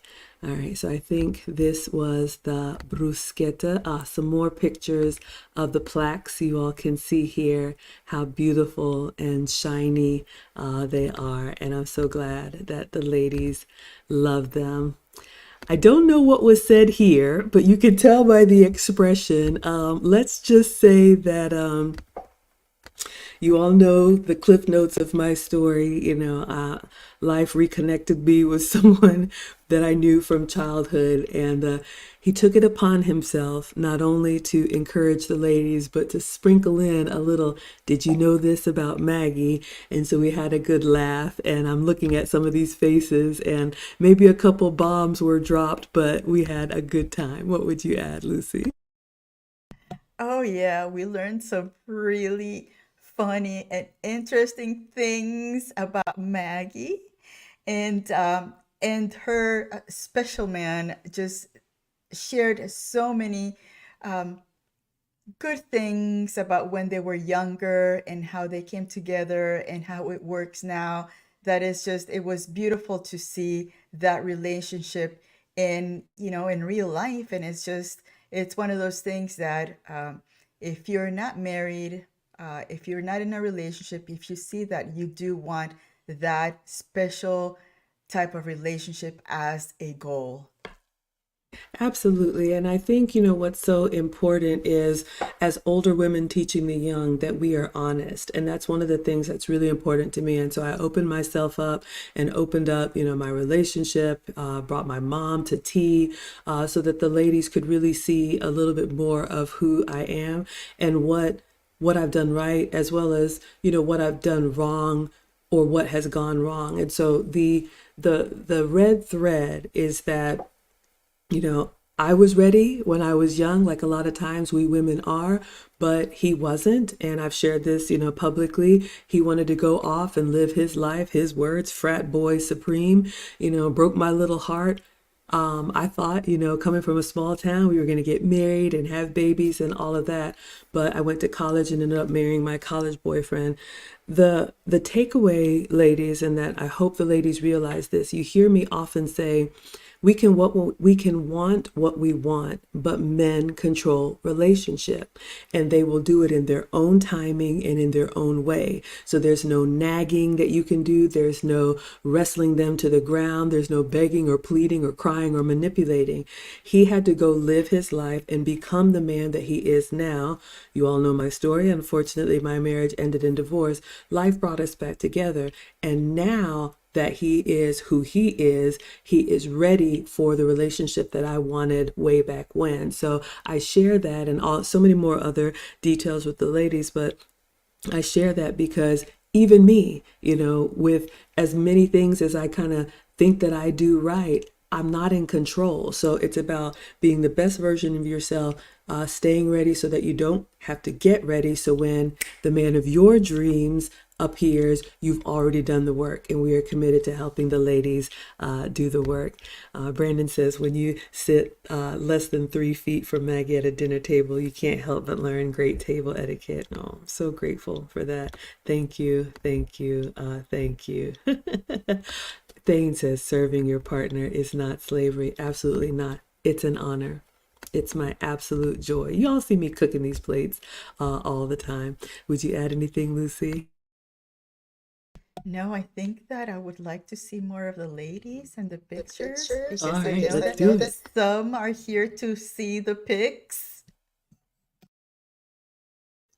All right, so I think this was the bruschetta. Some more pictures of the plaques. You all can see here how beautiful and shiny they are. And I'm so glad that the ladies love them. I don't know what was said here, but you can tell by the expression. Let's just say that you all know the cliff notes of my story. Life reconnected me with someone that I knew from childhood, and he took it upon himself not only to encourage the ladies, but to sprinkle in a little, did you know this about Maggie? And so we had a good laugh, and I'm looking at some of these faces, and maybe a couple bombs were dropped, but we had a good time. What would you add, Lucy? Oh yeah, we learned some really funny and interesting things about Maggie, and her special man just shared so many um, good things about when they were younger and how they came together and how it works now. That is just, it was beautiful to see that relationship in, in real life. And it's just, it's one of those things that if you're not married, if you're not in a relationship, if you see that, you do want that special type of relationship as a goal. Absolutely. And I think, what's so important is as older women teaching the young that we are honest. And that's one of the things that's really important to me. And so I opened myself up and opened up, my relationship, brought my mom to tea, so that the ladies could really see a little bit more of who I am and what I've done right, as well as, what I've done wrong or what has gone wrong. And so the red thread is that I was ready when I was young, like a lot of times we women are, but he wasn't. And I've shared this, publicly. He wanted to go off and live his life, his words, frat boy supreme, broke my little heart. I thought, coming from a small town, we were going to get married and have babies and all of that. But I went to college and ended up marrying my college boyfriend. The takeaway, ladies, and that I hope the ladies realize this. You hear me often say, we can want what we want, but men control relationship, and they will do it in their own timing and in their own way. So there's no nagging that you can do. There's no wrestling them to the ground. There's no begging or pleading or crying or manipulating. He had to go live his life and become the man that he is now. You all know my story. Unfortunately, my marriage ended in divorce. Life brought us back together, and now that he is ready for the relationship that I wanted way back when. So I share that and so many more other details with the ladies, but I share that because even me, with as many things as I kind of think that I do right, I'm not in control. So it's about being the best version of yourself, staying ready so that you don't have to get ready. So when the man of your dreams appears, you've already done the work, and we are committed to helping the ladies do the work. Brandon says, when you sit less than 3 feet from Maggie at a dinner table, you can't help but learn great table etiquette. Oh, I'm so grateful for that. Thank you, thank you, thank you. Thane says, serving your partner is not slavery. Absolutely not. It's an honor. It's my absolute joy. You all see me cooking these plates all the time. Would you add anything, Lucy? No, I think that I would like to see more of the ladies and the pictures All because I right, know let's that do it. some are here to see the pics.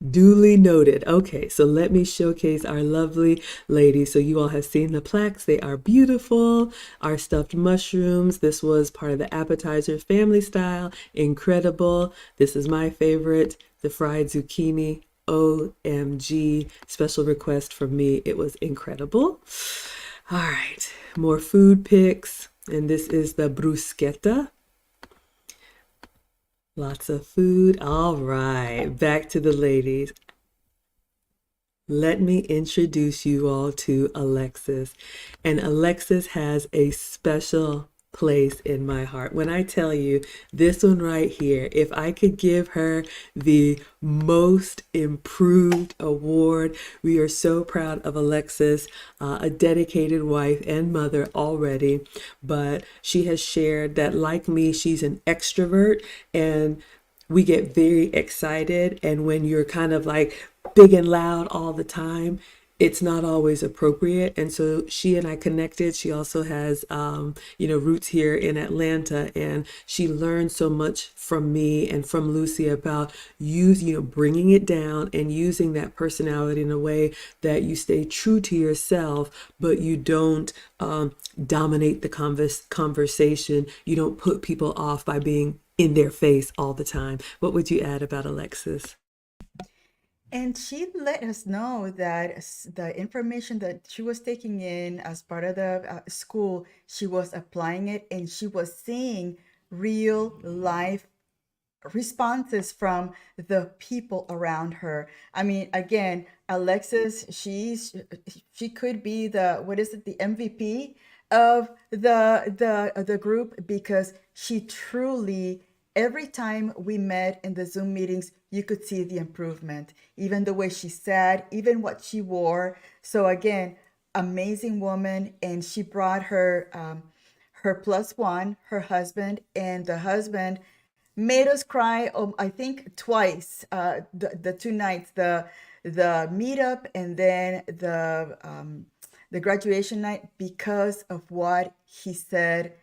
Duly noted. Okay, so let me showcase our lovely ladies. So you all have seen the plaques. They are beautiful. Our stuffed mushrooms. This was part of the appetizer family style. Incredible. This is my favorite, the fried zucchini. OMG. Special request from me. It was incredible. All right, more food pics. And this is the bruschetta. Lots of food. All right, back to the ladies. Let me introduce you all to Alexis. And Alexis has a special place in my heart. When I tell you this one right here, if I could give her the most improved award, we are so proud of Alexis, a dedicated wife and mother already. But she has shared that, like me, she's an extrovert, and we get very excited. And when you're kind of like big and loud all the time, it's not always appropriate. And so she and I connected. She also has, roots here in Atlanta, and she learned so much from me and from Lucy about bringing it down and using that personality in a way that you stay true to yourself, but you don't dominate the conversation. You don't put people off by being in their face all the time. What would you add about Alexis? And she let us know that the information that she was taking in as part of the school, she was applying it and she was seeing real life responses from the people around her. I mean, again, Alexis, she could be the, what is it, the MVP of the group, because she truly, every time we met in the Zoom meetings, you could see the improvement, even the way she sat, even what she wore. So again, amazing woman, and she brought her plus one, her husband, and the husband made us cry. I think twice. The two nights, the meetup and then the graduation night, because of what he said,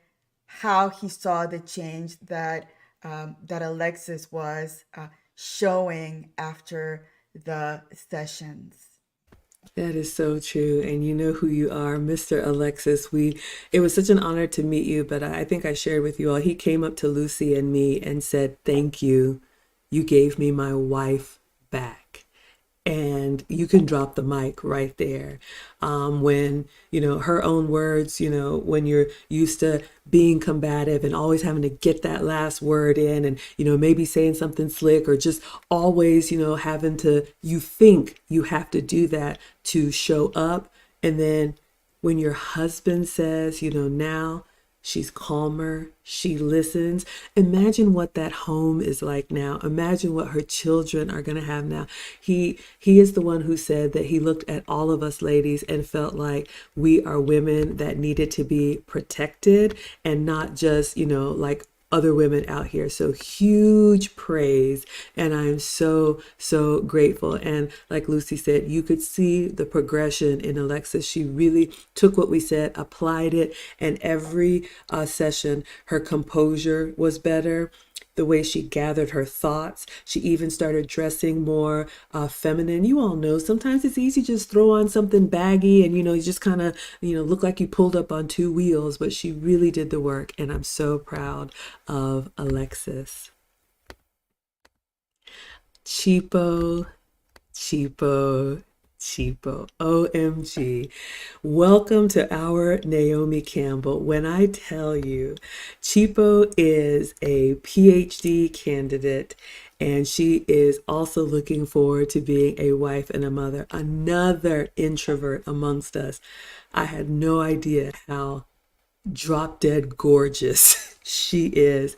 how he saw the change that that Alexis was showing after the sessions. That is so true. And you know who you are, Mr. Alexis. It was such an honor to meet you, but I think I shared with you all. He came up to Lucy and me and said, "Thank you. You gave me my wife back." And you can drop the mic right there. When, her own words, when you're used to being combative and always having to get that last word in and, maybe saying something slick or just always, having to, you think you have to do that to show up. And then when your husband says, now she's calmer, she listens. Imagine what that home is like now. Imagine what her children are going to have now. He is the one who said that he looked at all of us ladies and felt like we are women that needed to be protected and not just, like other women out here. So huge praise. And I'm so, so grateful. And like Lucy said, you could see the progression in Alexis. She really took what we said, applied it, and every session, her composure was better. The way she gathered her thoughts. She even started dressing more feminine. You all know sometimes it's easy to just throw on something baggy and, you just kind of, look like you pulled up on two wheels, but she really did the work. And I'm so proud of Alexis. Cheapo, cheapo, cheapo. OMG. Welcome to our Naomi Campbell. When I tell you, Cheapo is a PhD candidate and she is also looking forward to being a wife and a mother, another introvert amongst us. I had no idea how drop dead gorgeous she is.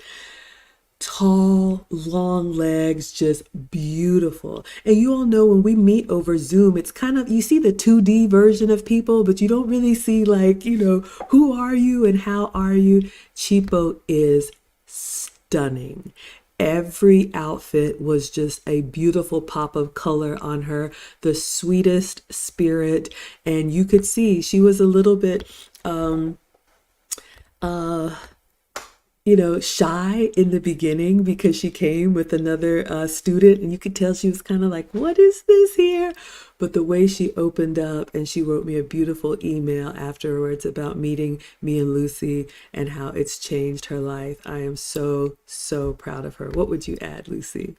Tall, long legs, just beautiful. And you all know when we meet over Zoom, it's kind of, you see the 2D version of people, but you don't really see like, who are you and how are you? Cheapo is stunning. Every outfit was just a beautiful pop of color on her, the sweetest spirit. And you could see she was a little bit, shy in the beginning because she came with another student and you could tell she was kind of like, what is this here? But the way she opened up and she wrote me a beautiful email afterwards about meeting me and Lucy and how it's changed her life. I am so, so proud of her. What would you add, Lucy?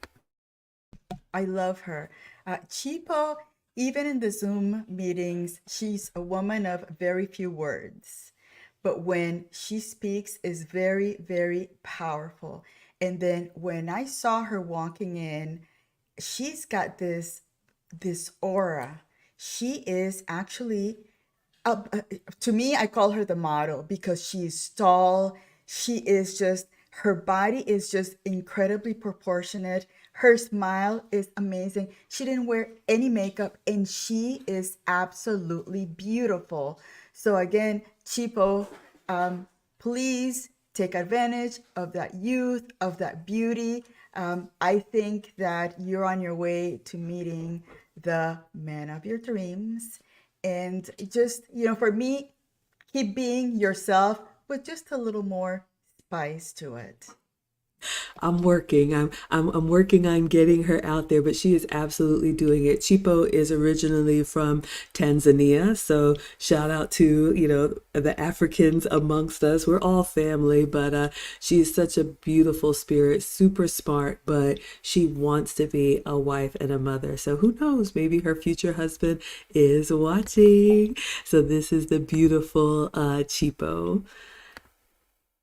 I love her. Chipo, even in the Zoom meetings, she's a woman of very few words. But when she speaks is very, very powerful. And then when I saw her walking in, she's got this aura. She is actually to me, I call her the model because she's tall. She is just, her body is just incredibly proportionate. Her smile is amazing. She didn't wear any makeup and she is absolutely beautiful. So again, Chipo, please take advantage of that youth, of that beauty. I think that you're on your way to meeting the man of your dreams. And just, for me, keep being yourself with just a little more spice to it. I'm working. I'm working on getting her out there, but she is absolutely doing it. Chipo is originally from Tanzania, so shout out to, the Africans amongst us. We're all family, but she is such a beautiful spirit, super smart, but she wants to be a wife and a mother. So who knows? Maybe her future husband is watching. So this is the beautiful Chipo.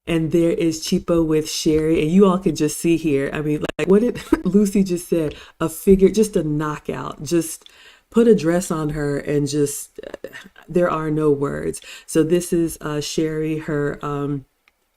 And there is Chipo with Sherry, and you all can just see here. I mean, like what did Lucy just said? A figure, just a knockout. Just put a dress on her, and just there are no words. So this is Sherry, her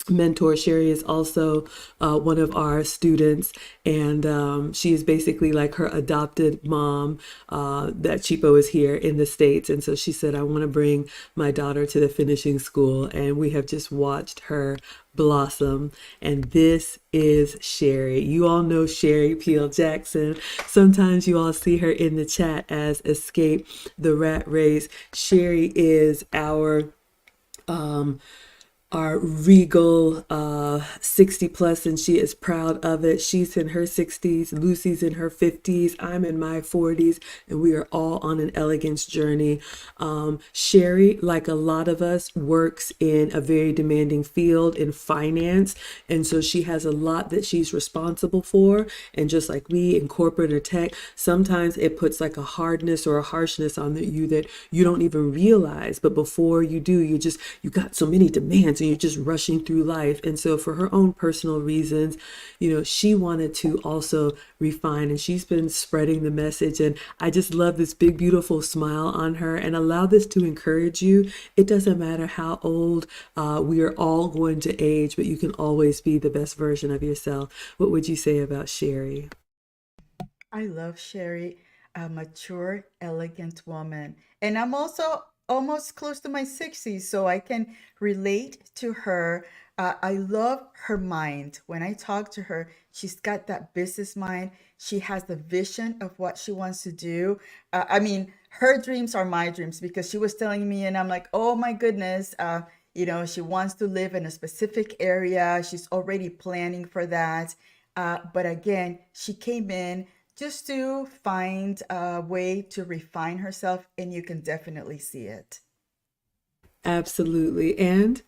mentor. Sherry is also one of our students, and she is basically like her adopted mom. That Chipo is here in the States, and so she said, I want to bring my daughter to the finishing school, and we have just watched her blossom. And this is Sherry. You all know Sherry Peel Jackson. Sometimes you all see her in the chat as Escape the Rat Race. Sherry is our regal 60 plus, and she is proud of it. She's in her 60s, Lucy's in her 50s, I'm in my 40s, and we are all on an elegance journey. Sherry, like a lot of us, works in a very demanding field in finance, and so she has a lot that she's responsible for. And just like we in corporate or tech, sometimes it puts like a hardness or a harshness on you that you don't even realize. But before you do, you got so many demands, and you're just rushing through life. And so for her own personal reasons, she wanted to also refine, and she's been spreading the message. And I just love this big, beautiful smile on her, and allow this to encourage you. It doesn't matter how old we are all going to age, but you can always be the best version of yourself. What would you say about Sherry? I love Sherry, a mature, elegant woman. And I'm also almost close to my 60s, so I can relate to her. I love her mind. When I talk to her, she's got that business mind. She has the vision of what she wants to do. I mean, her dreams are my dreams because she was telling me, and I'm like, oh my goodness. She wants to live in a specific area. She's already planning for that. But again, she came in just to find a way to refine herself, and you can definitely see it. Absolutely. And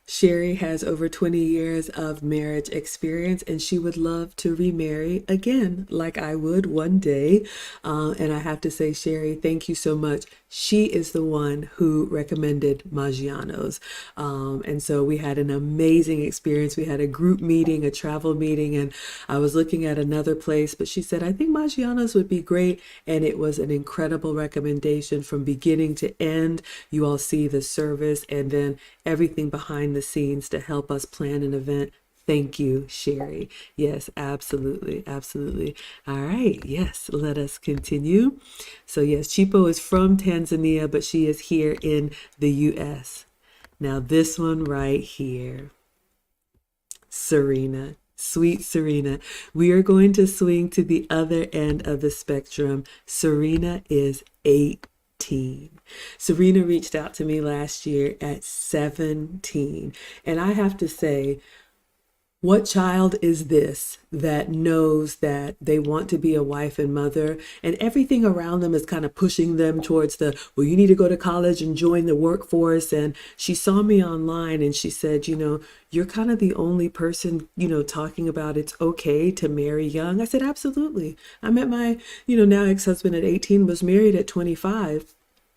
Sherry has over 20 years of marriage experience, and she would love to remarry again, like I would one day. And I have to say, Sherry, thank you so much. She is the one who recommended Maggiano's. And so we had an amazing experience. We had a group meeting, a travel meeting, and I was looking at another place, but she said, I think Maggiano's would be great. And it was an incredible recommendation from beginning to end. You all see the service and then everything behind the scenes to help us plan an event. Thank you, Sherry. Yes, absolutely. Absolutely. All right. Yes, let us continue. So, yes, Chipo is from Tanzania, but she is here in the US. Now, this one right here, Serena. Sweet Serena. We are going to swing to the other end of the spectrum. Serena is 18. Serena reached out to me last year at 17. And I have to say, what child is this that knows that they want to be a wife and mother, and everything around them is kind of pushing them towards well, you need to go to college and join the workforce. And she saw me online and she said, you're kind of the only person, talking about it's okay to marry young. I said, absolutely. I met my, now ex-husband at 18, was married at 25.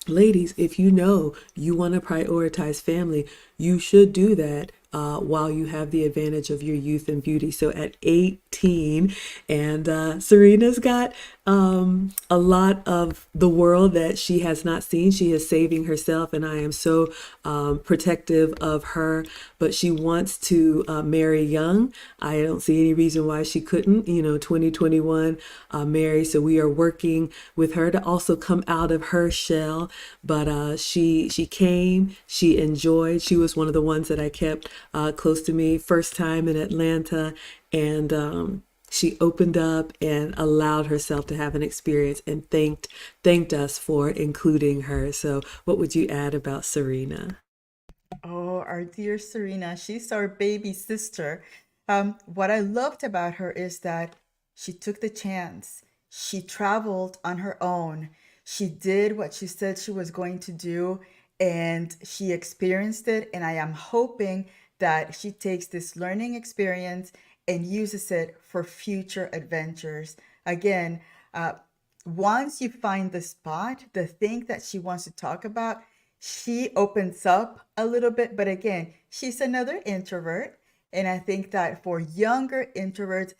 Ladies, if you know you want to prioritize family, you should do that while you have the advantage of your youth and beauty. So at 18, and Serena's got a lot of the world that she has not seen. She is saving herself, and I am so protective of her. But she wants to marry young. I don't see any reason why she couldn't, 2021 marry. So we are working with her to also come out of her shell. But she came, she enjoyed. She was one of the ones that I kept close to me first time in Atlanta, and she opened up and allowed herself to have an experience, and thanked us for including her. So what would you add about Serena? Oh, our dear Serena, she's our baby sister. What I loved about her is that she took the chance. She traveled on her own. She did what she said she was going to do, and she experienced it. And I am hoping that she takes this learning experience and uses it for future adventures. Again, once you find the spot, the thing that she wants to talk about, she opens up a little bit, but again, she's another introvert. And I think that for younger introverts,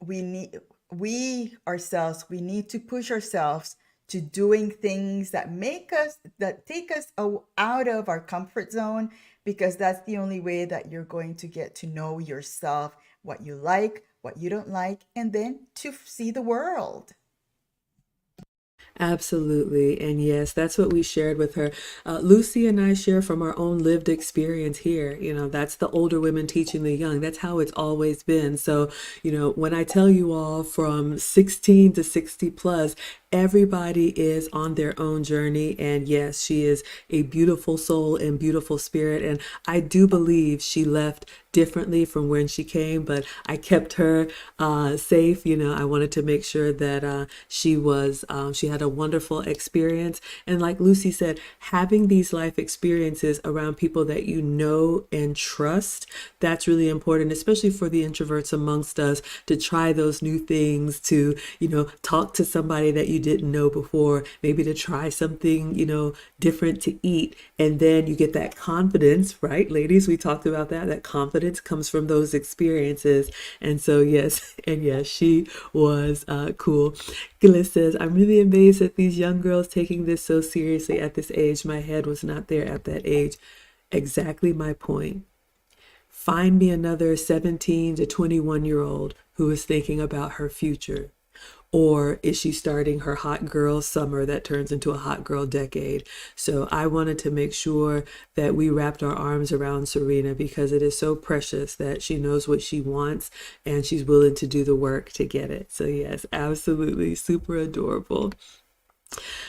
we need we ourselves we need to push ourselves to doing things that take us out of our comfort zone, because that's the only way that you're going to get to know yourself, what you like, what you don't like, and then to see the world. Absolutely. And yes, that's what we shared with her. Lucy and I share from our own lived experience here. That's the older women teaching the young. That's how it's always been. So, when I tell you all from 16 to 60 plus, everybody is on their own journey. And yes, she is a beautiful soul and beautiful spirit. And I do believe she left differently from when she came, but I kept her safe. I wanted to make sure that she had a wonderful experience. And like Lucy said, having these life experiences around people that you know and trust, that's really important, especially for the introverts amongst us, to try those new things, to, talk to somebody that you didn't know before, maybe to try something, different to eat. And then you get that confidence, right? Ladies, we talked about that confidence comes from those experiences. And so, yes, and yes, she was cool. Gillis says, I'm really amazed at these young girls taking this so seriously at this age. My head was not there at that age. Exactly my point. Find me another 17 to 21-year-old who is thinking about her future. Or is she starting her hot girl summer that turns into a hot girl decade? So I wanted to make sure that we wrapped our arms around Serena, because it is so precious that she knows what she wants and she's willing to do the work to get it. So yes, absolutely, super adorable.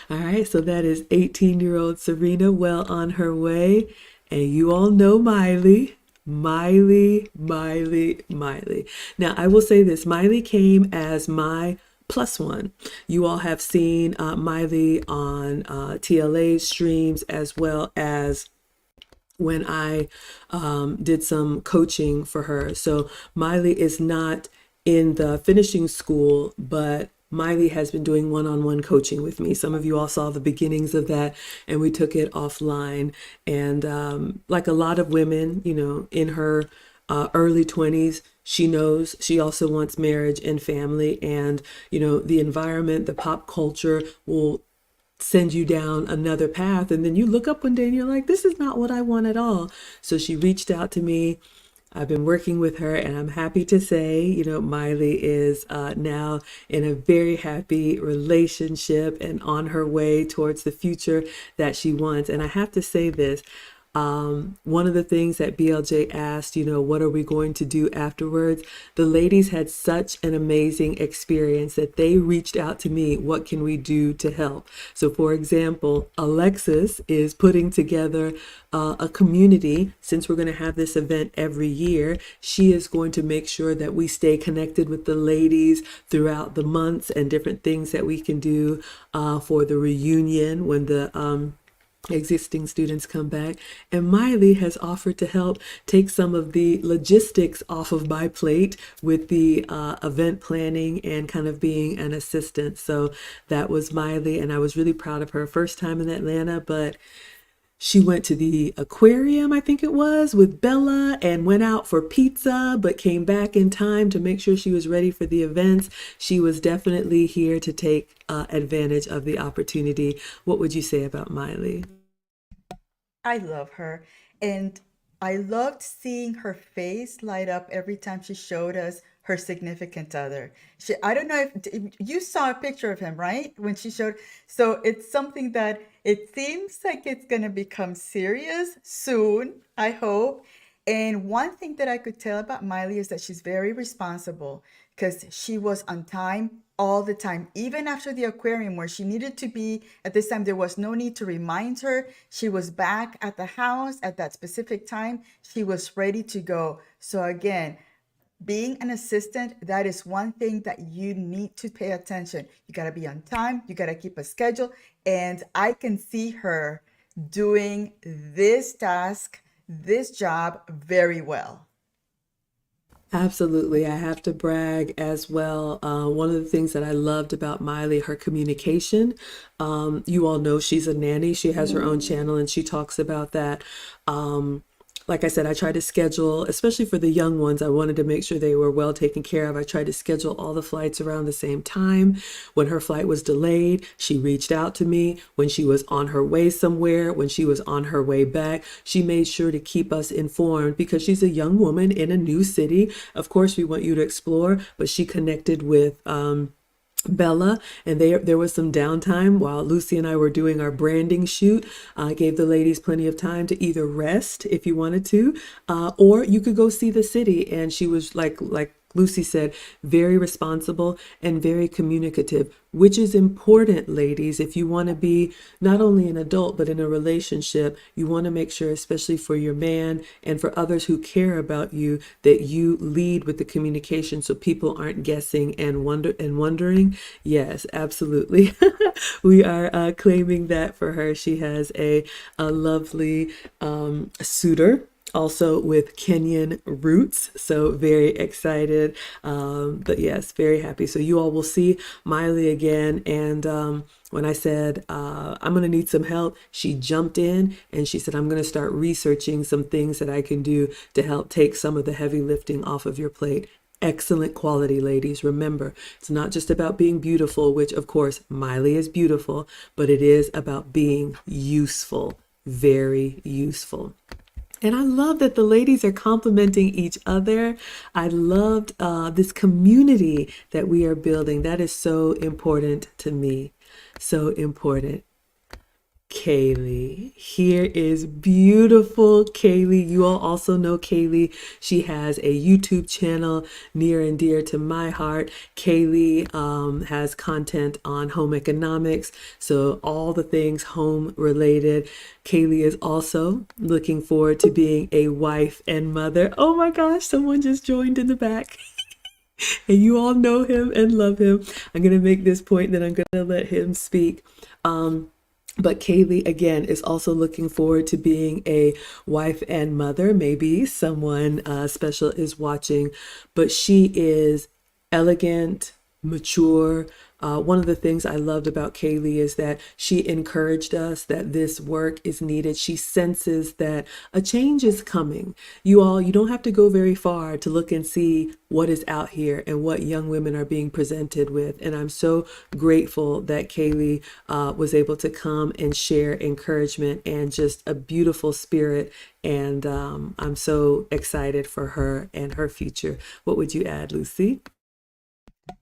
All right, so that is 18-year-old Serena, well on her way. And you all know Miley. Miley. Now, I will say this, Miley came as my plus one. You all have seen Miley on TLA streams, as well as when I did some coaching for her. So Miley is not in the finishing school, but Miley has been doing one-on-one coaching with me. Some of you all saw the beginnings of that, and we took it offline. And like a lot of women, in her early 20s, she knows she also wants marriage and family. And, the environment, the pop culture will send you down another path. And then you look up one day and you're like, this is not what I want at all. So she reached out to me. I've been working with her, and I'm happy to say, Miley is now in a very happy relationship and on her way towards the future that she wants. And I have to say this. One of the things that BLJ asked, what are we going to do afterwards? The ladies had such an amazing experience that they reached out to me. What can we do to help? So, for example, Alexis is putting together a community. Since we're going to have this event every year, she is going to make sure that we stay connected with the ladies throughout the months, and different things that we can do for the reunion when the existing students come back. And Miley has offered to help take some of the logistics off of my plate with the event planning and kind of being an assistant. So that was Miley, and I was really proud of her. First time in Atlanta, but she went to the aquarium, I think it was, with Bella, and went out for pizza, but came back in time to make sure she was ready for the events. She was definitely here to take advantage of the opportunity. What would you say about Miley? I love her. And I loved seeing her face light up every time she showed us her significant other. I don't know if you saw a picture of him, right? When she showed. So it's something that it seems like it's going to become serious soon, I hope. And one thing that I could tell about Miley is that she's very responsible, because she was on time all the time. Even after the aquarium, where she needed to be at this time, there was no need to remind her. She was back at the house at that specific time. She was ready to go. So again, being an assistant, that is one thing that you need to pay attention. You got to be on time. You got to keep a schedule. And I can see her doing this task, this job very well. Absolutely. I have to brag as well. One of the things that I loved about Miley, her communication. You all know she's a nanny. She has her own channel and she talks about that. Um, like I said, I try to schedule, especially for the young ones, I wanted to make sure they were well taken care of. I tried to schedule all the flights around the same time. When her flight was delayed, she reached out to me. When she was on her way somewhere, when she was on her way back, she made sure to keep us informed because she's a young woman in a new city. Of course, we want you to explore, but she connected with Bella, and there was some downtime while Lucy and I were doing our branding shoot. Gave the ladies plenty of time to either rest if you wanted to, or you could go see the city. And she was like Lucy said, very responsible and very communicative, which is important, ladies. If you want to be not only an adult, but in a relationship, you want to make sure, especially for your man and for others who care about you, that you lead with the communication so people aren't guessing and wondering. Yes, absolutely. We are claiming that for her. She has a lovely suitor also with Kenyan roots. So very excited. But yes, very happy. So you all will see Miley again. And when I said, I'm going to need some help, she jumped in and she said, I'm going to start researching some things that I can do to help take some of the heavy lifting off of your plate. Excellent quality, ladies. Remember, it's not just about being beautiful, which of course Miley is beautiful, but it is about being useful, very useful. And I love that the ladies are complimenting each other. I loved this community that we are building. That is so important to me. So important. Kaylee. Here is beautiful Kaylee. You all also know Kaylee. She has a YouTube channel near and dear to my heart. Kaylee has content on home economics, so all the things home related. Kaylee is also looking forward to being a wife and mother. Oh my gosh, someone just joined in the back. And you all know him and love him. I'm going to make this point, then I'm going to let him speak. But Kaylee, again, is also looking forward to being a wife and mother. Maybe someone special is watching, but she is elegant, mature. One of the things I loved about Kaylee is that she encouraged us that this work is needed. She senses that a change is coming. You don't have to go very far to look and see what is out here and what young women are being presented with. And I'm so grateful that Kaylee was able to come and share encouragement and just a beautiful spirit. And I'm so excited for her and her future. What would you add, Lucy?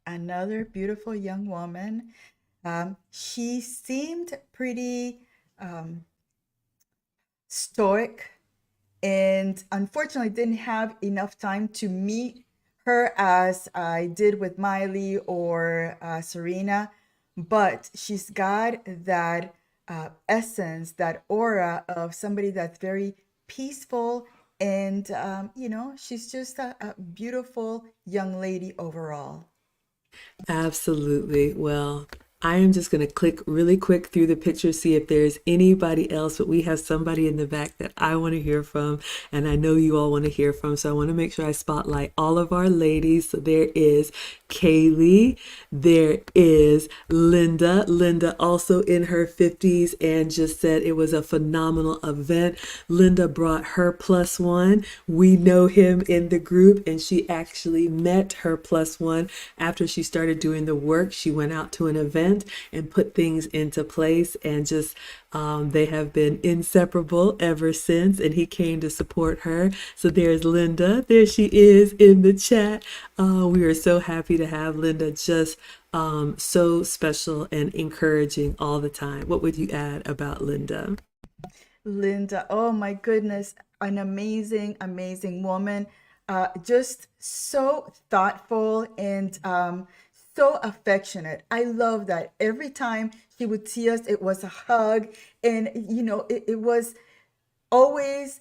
Another beautiful young woman. She seemed pretty stoic, and unfortunately didn't have enough time to meet her as I did with Miley or Serena, but she's got that essence, that aura of somebody that's very peaceful, and she's just a beautiful young lady overall. Absolutely. Well, I am just going to click really quick through the picture, see if there's anybody else, but we have somebody in the back that I want to hear from, and I know you all want to hear from. So I want to make sure I spotlight all of our ladies. So there is Kaylee, there is Linda. Linda also in her 50s and just said it was a phenomenal event. Linda brought her plus one. We know him in the group, and she actually met her plus one after she started doing the work. She went out to an event and put things into place, and just they have been inseparable ever since, and he came to support her. So there's Linda. There she is in the chat. We are so happy to have Linda, just so special and encouraging all the time. What would you add about Linda? Linda, oh my goodness, an amazing, amazing woman. Just so thoughtful and so affectionate. I love that. Every time she would see us, it was a hug. And, it was always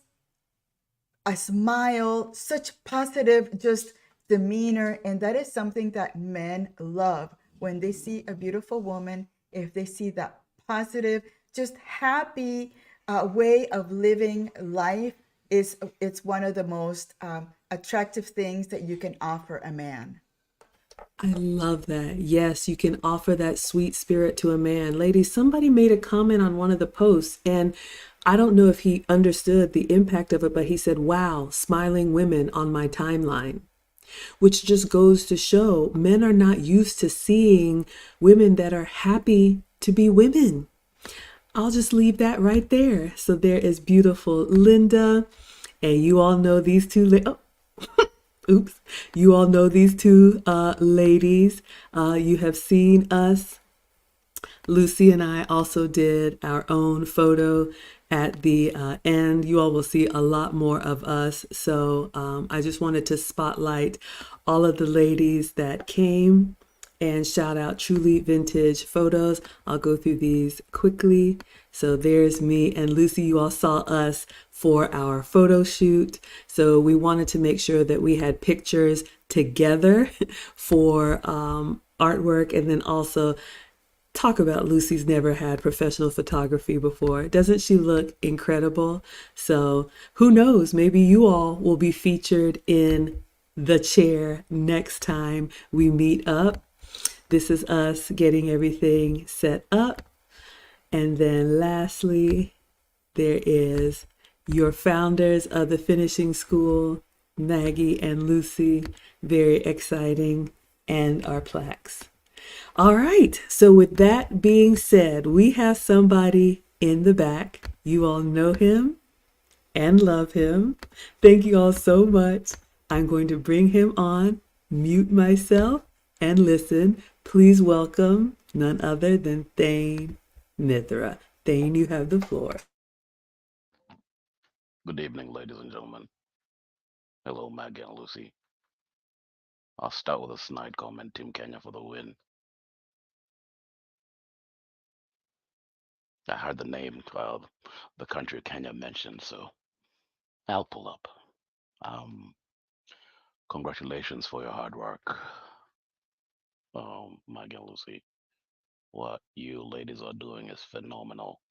a smile, such positive, just demeanor. And that is something that men love when they see a beautiful woman, if they see that positive, just happy way of living life. It's one of the most attractive things that you can offer a man. I love that. Yes, you can offer that sweet spirit to a man. Ladies, somebody made a comment on one of the posts, and I don't know if he understood the impact of it, but he said, "Wow, smiling women on my timeline," which just goes to show men are not used to seeing women that are happy to be women. I'll just leave that right there. So there is beautiful Linda, and you all know these two. Oops. You all know these two ladies. You have seen us. Lucy and I also did our own photo at the end. You all will see a lot more of us. So I just wanted to spotlight all of the ladies that came and shout out Truly Vintage Photos. I'll go through these quickly. So there's me and Lucy. You all saw us for our photo shoot. So we wanted to make sure that we had pictures together for artwork, and then also talk about Lucy's never had professional photography before. Doesn't she look incredible? So who knows? Maybe you all will be featured in the chair next time we meet up. This is us getting everything set up. And then lastly, there is your founders of the finishing school, Maggie and Lucy. Very exciting. And our plaques. All right. So with that being said, we have somebody in the back. You all know him and love him. Thank you all so much. I'm going to bring him on, mute myself, and listen. Please welcome none other than Thane Mithra. Thane, you have the floor. Good evening, ladies and gentlemen. Hello, Maggie and Lucy. I'll start with a snide comment. Team Kenya for the win. I heard the name of the country Kenya mentioned, so I'll pull up. Um, Congratulations for your hard work, Maggie and Lucy. What you ladies are doing is phenomenal,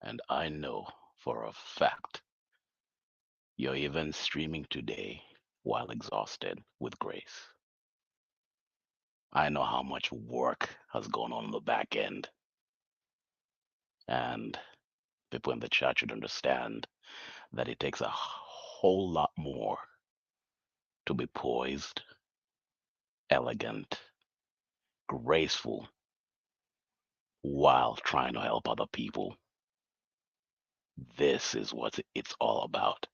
and I know for a fact you're even streaming today while exhausted with grace. I know how much work has gone on the back end, and people in the chat should understand that it takes a whole lot more to be poised, elegant, graceful while trying to help other people. This is what it's all about.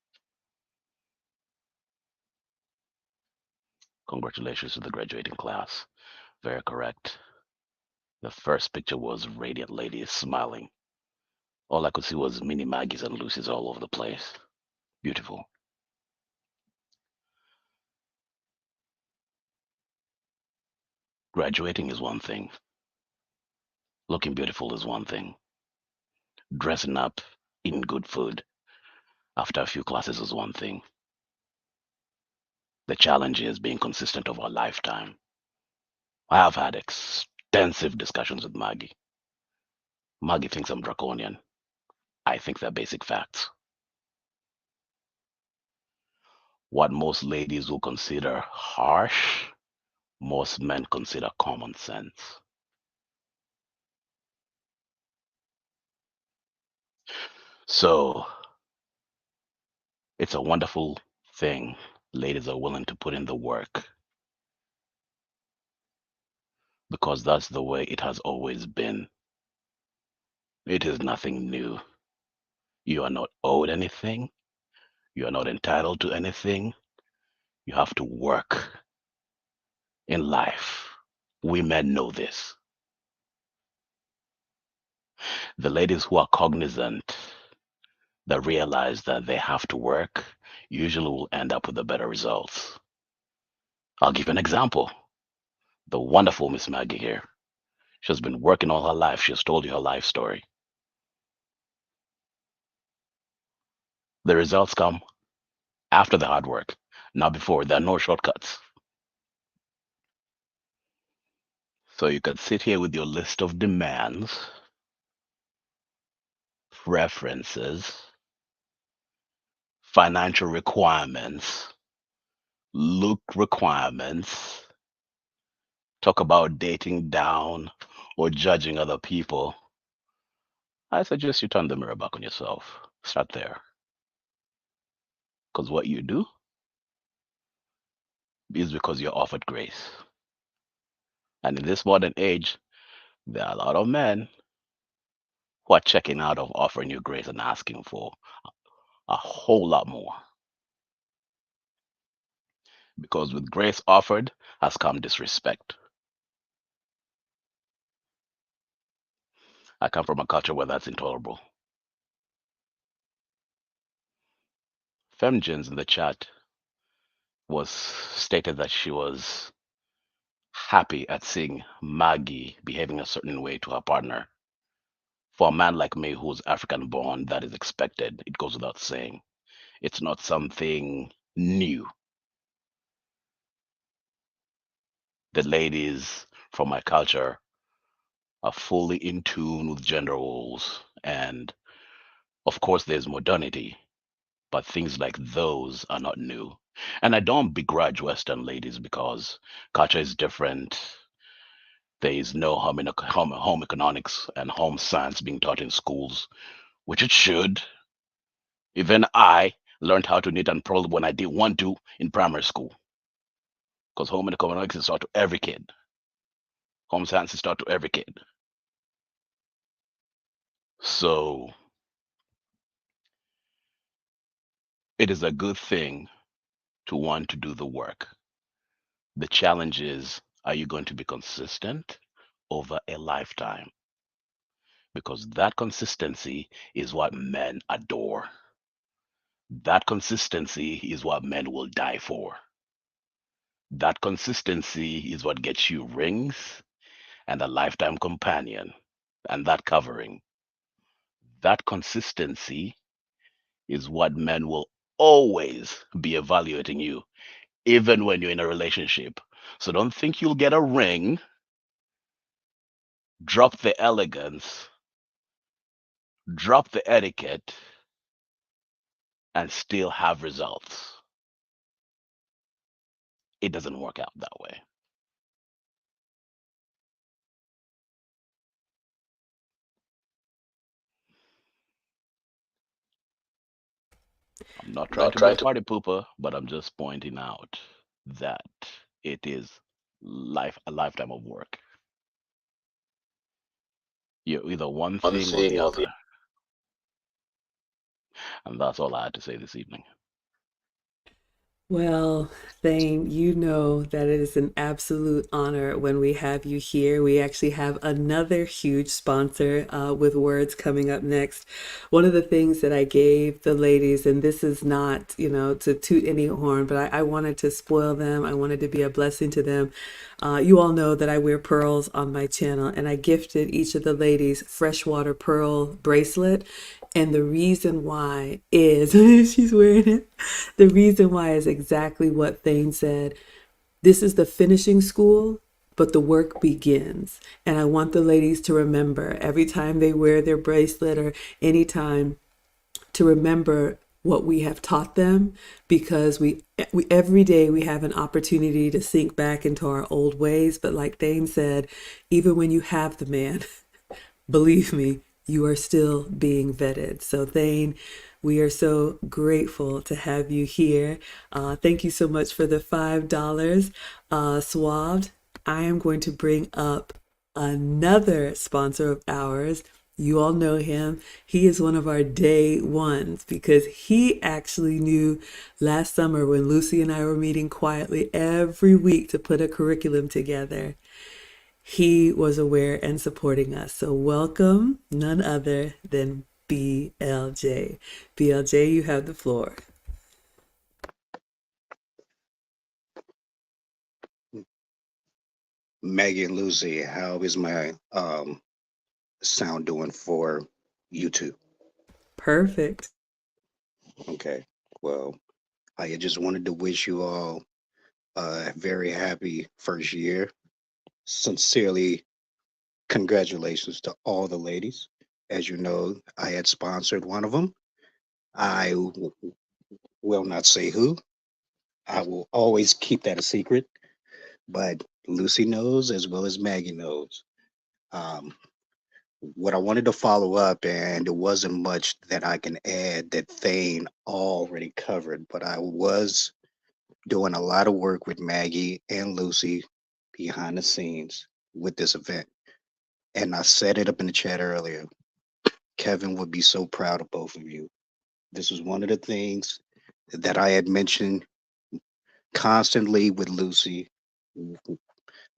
Congratulations to the graduating class. Very correct. The first picture was radiant ladies smiling. All I could see was mini Maggies and Lucy's all over the place. Beautiful. Graduating is one thing. Looking beautiful is one thing. Dressing up, eating good food after a few classes is one thing. The challenge is being consistent over a lifetime. I have had extensive discussions with Maggie. Maggie thinks I'm draconian. I think they're basic facts. What most ladies will consider harsh, most men consider common sense. So it's a wonderful thing. Ladies are willing to put in the work because that's the way it has always been. It is nothing new. You are not owed anything. You are not entitled to anything. You have to work in life. We men know this. The ladies who are cognizant, that realize that they have to work, usually will end up with the better results. I'll give you an example. The wonderful Miss Maggie here. She has been working all her life. She has told you her life story. The results come after the hard work, not before. There are no shortcuts. So you could sit here with your list of demands, preferences, financial requirements, look requirements, talk about dating down or judging other people, I suggest you turn the mirror back on yourself. Start there. Because what you do is because you're offered grace. And in this modern age, there are a lot of men who are checking out of offering you grace and asking for a whole lot more. Because with grace offered has come disrespect. I come from a culture where that's intolerable. Femgens in the chat was stated that she was happy at seeing Maggie behaving a certain way to her partner. For a man like me who's African born, that is expected. It goes without saying. It's not something new. The ladies from my culture are fully in tune with gender roles. And of course, there's modernity, but things like those are not new. And I don't begrudge Western ladies because culture is different. There is no home economics and home science being taught in schools, which it should. Even I learned how to knit and purl when I didn't want to in primary school because home economics is taught to every kid. Home science is taught to every kid. So it is a good thing to want to do the work. The challenge is, are you going to be consistent over a lifetime? Because that consistency is what men adore. That consistency is what men will die for. That consistency is what gets you rings and a lifetime companion and that covering. That consistency is what men will always be evaluating you, even when you're in a relationship. So don't think you'll get a ring, drop the elegance, drop the etiquette, and still have results. It doesn't work out that way. I'm not trying Not to be trying a to. party pooper, but I'm just pointing out that it is a lifetime of work. You're either one One thing or thing the or the other. And that's all I had to say this evening. Well, Thane, you know that it is an absolute honor when we have you here. We actually have another huge sponsor with words coming up next. One of the things that I gave the ladies, and this is not, to toot any horn, but I wanted to spoil them. I wanted to be a blessing to them. You all know that I wear pearls on my channel, and I gifted each of the ladies freshwater pearl bracelet. And the reason why is she's wearing it. The reason why is exactly what Thane said. This is the finishing school, but the work begins. And I want the ladies to remember every time they wear their bracelet or anytime to remember what we have taught them because we every day we have an opportunity to sink back into our old ways. But like Thane said, even when you have the man, believe me, you are still being vetted. So, Thane, we are so grateful to have you here. Thank you so much for the $5. Swabbed, I am going to bring up another sponsor of ours. You all know him. He is one of our day ones because he actually knew last summer when Lucy and I were meeting quietly every week to put a curriculum together. He was aware and supporting us. So welcome, none other than BLJ. BLJ, you have the floor. Maggie and Lucy, how is my sound doing for YouTube? Perfect. Okay. Well, I just wanted to wish you all a very happy first year. Sincerely, congratulations to all the ladies. As you know, I had sponsored one of them. I will not say who, I will always keep that a secret, but Lucy knows as well as Maggie knows. Um, what I wanted to follow up, and it wasn't much that I can add that Thane already covered, but I was doing a lot of work with Maggie and Lucy behind the scenes with this event. And I set it up in the chat earlier. Kevin would be so proud of both of you. This was one of the things that I had mentioned constantly with Lucy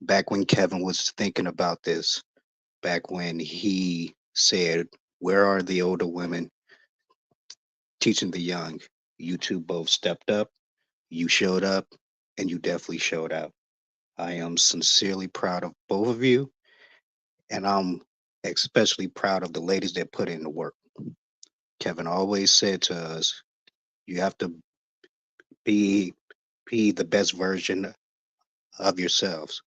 back when Kevin was thinking about this, back when he said, where are the older women teaching the young? You two both stepped up, you showed up, and you definitely showed out. I am sincerely proud of both of you, and I'm especially proud of the ladies that put in the work. Kevin always said to us, you have to be be the best version of yourselves.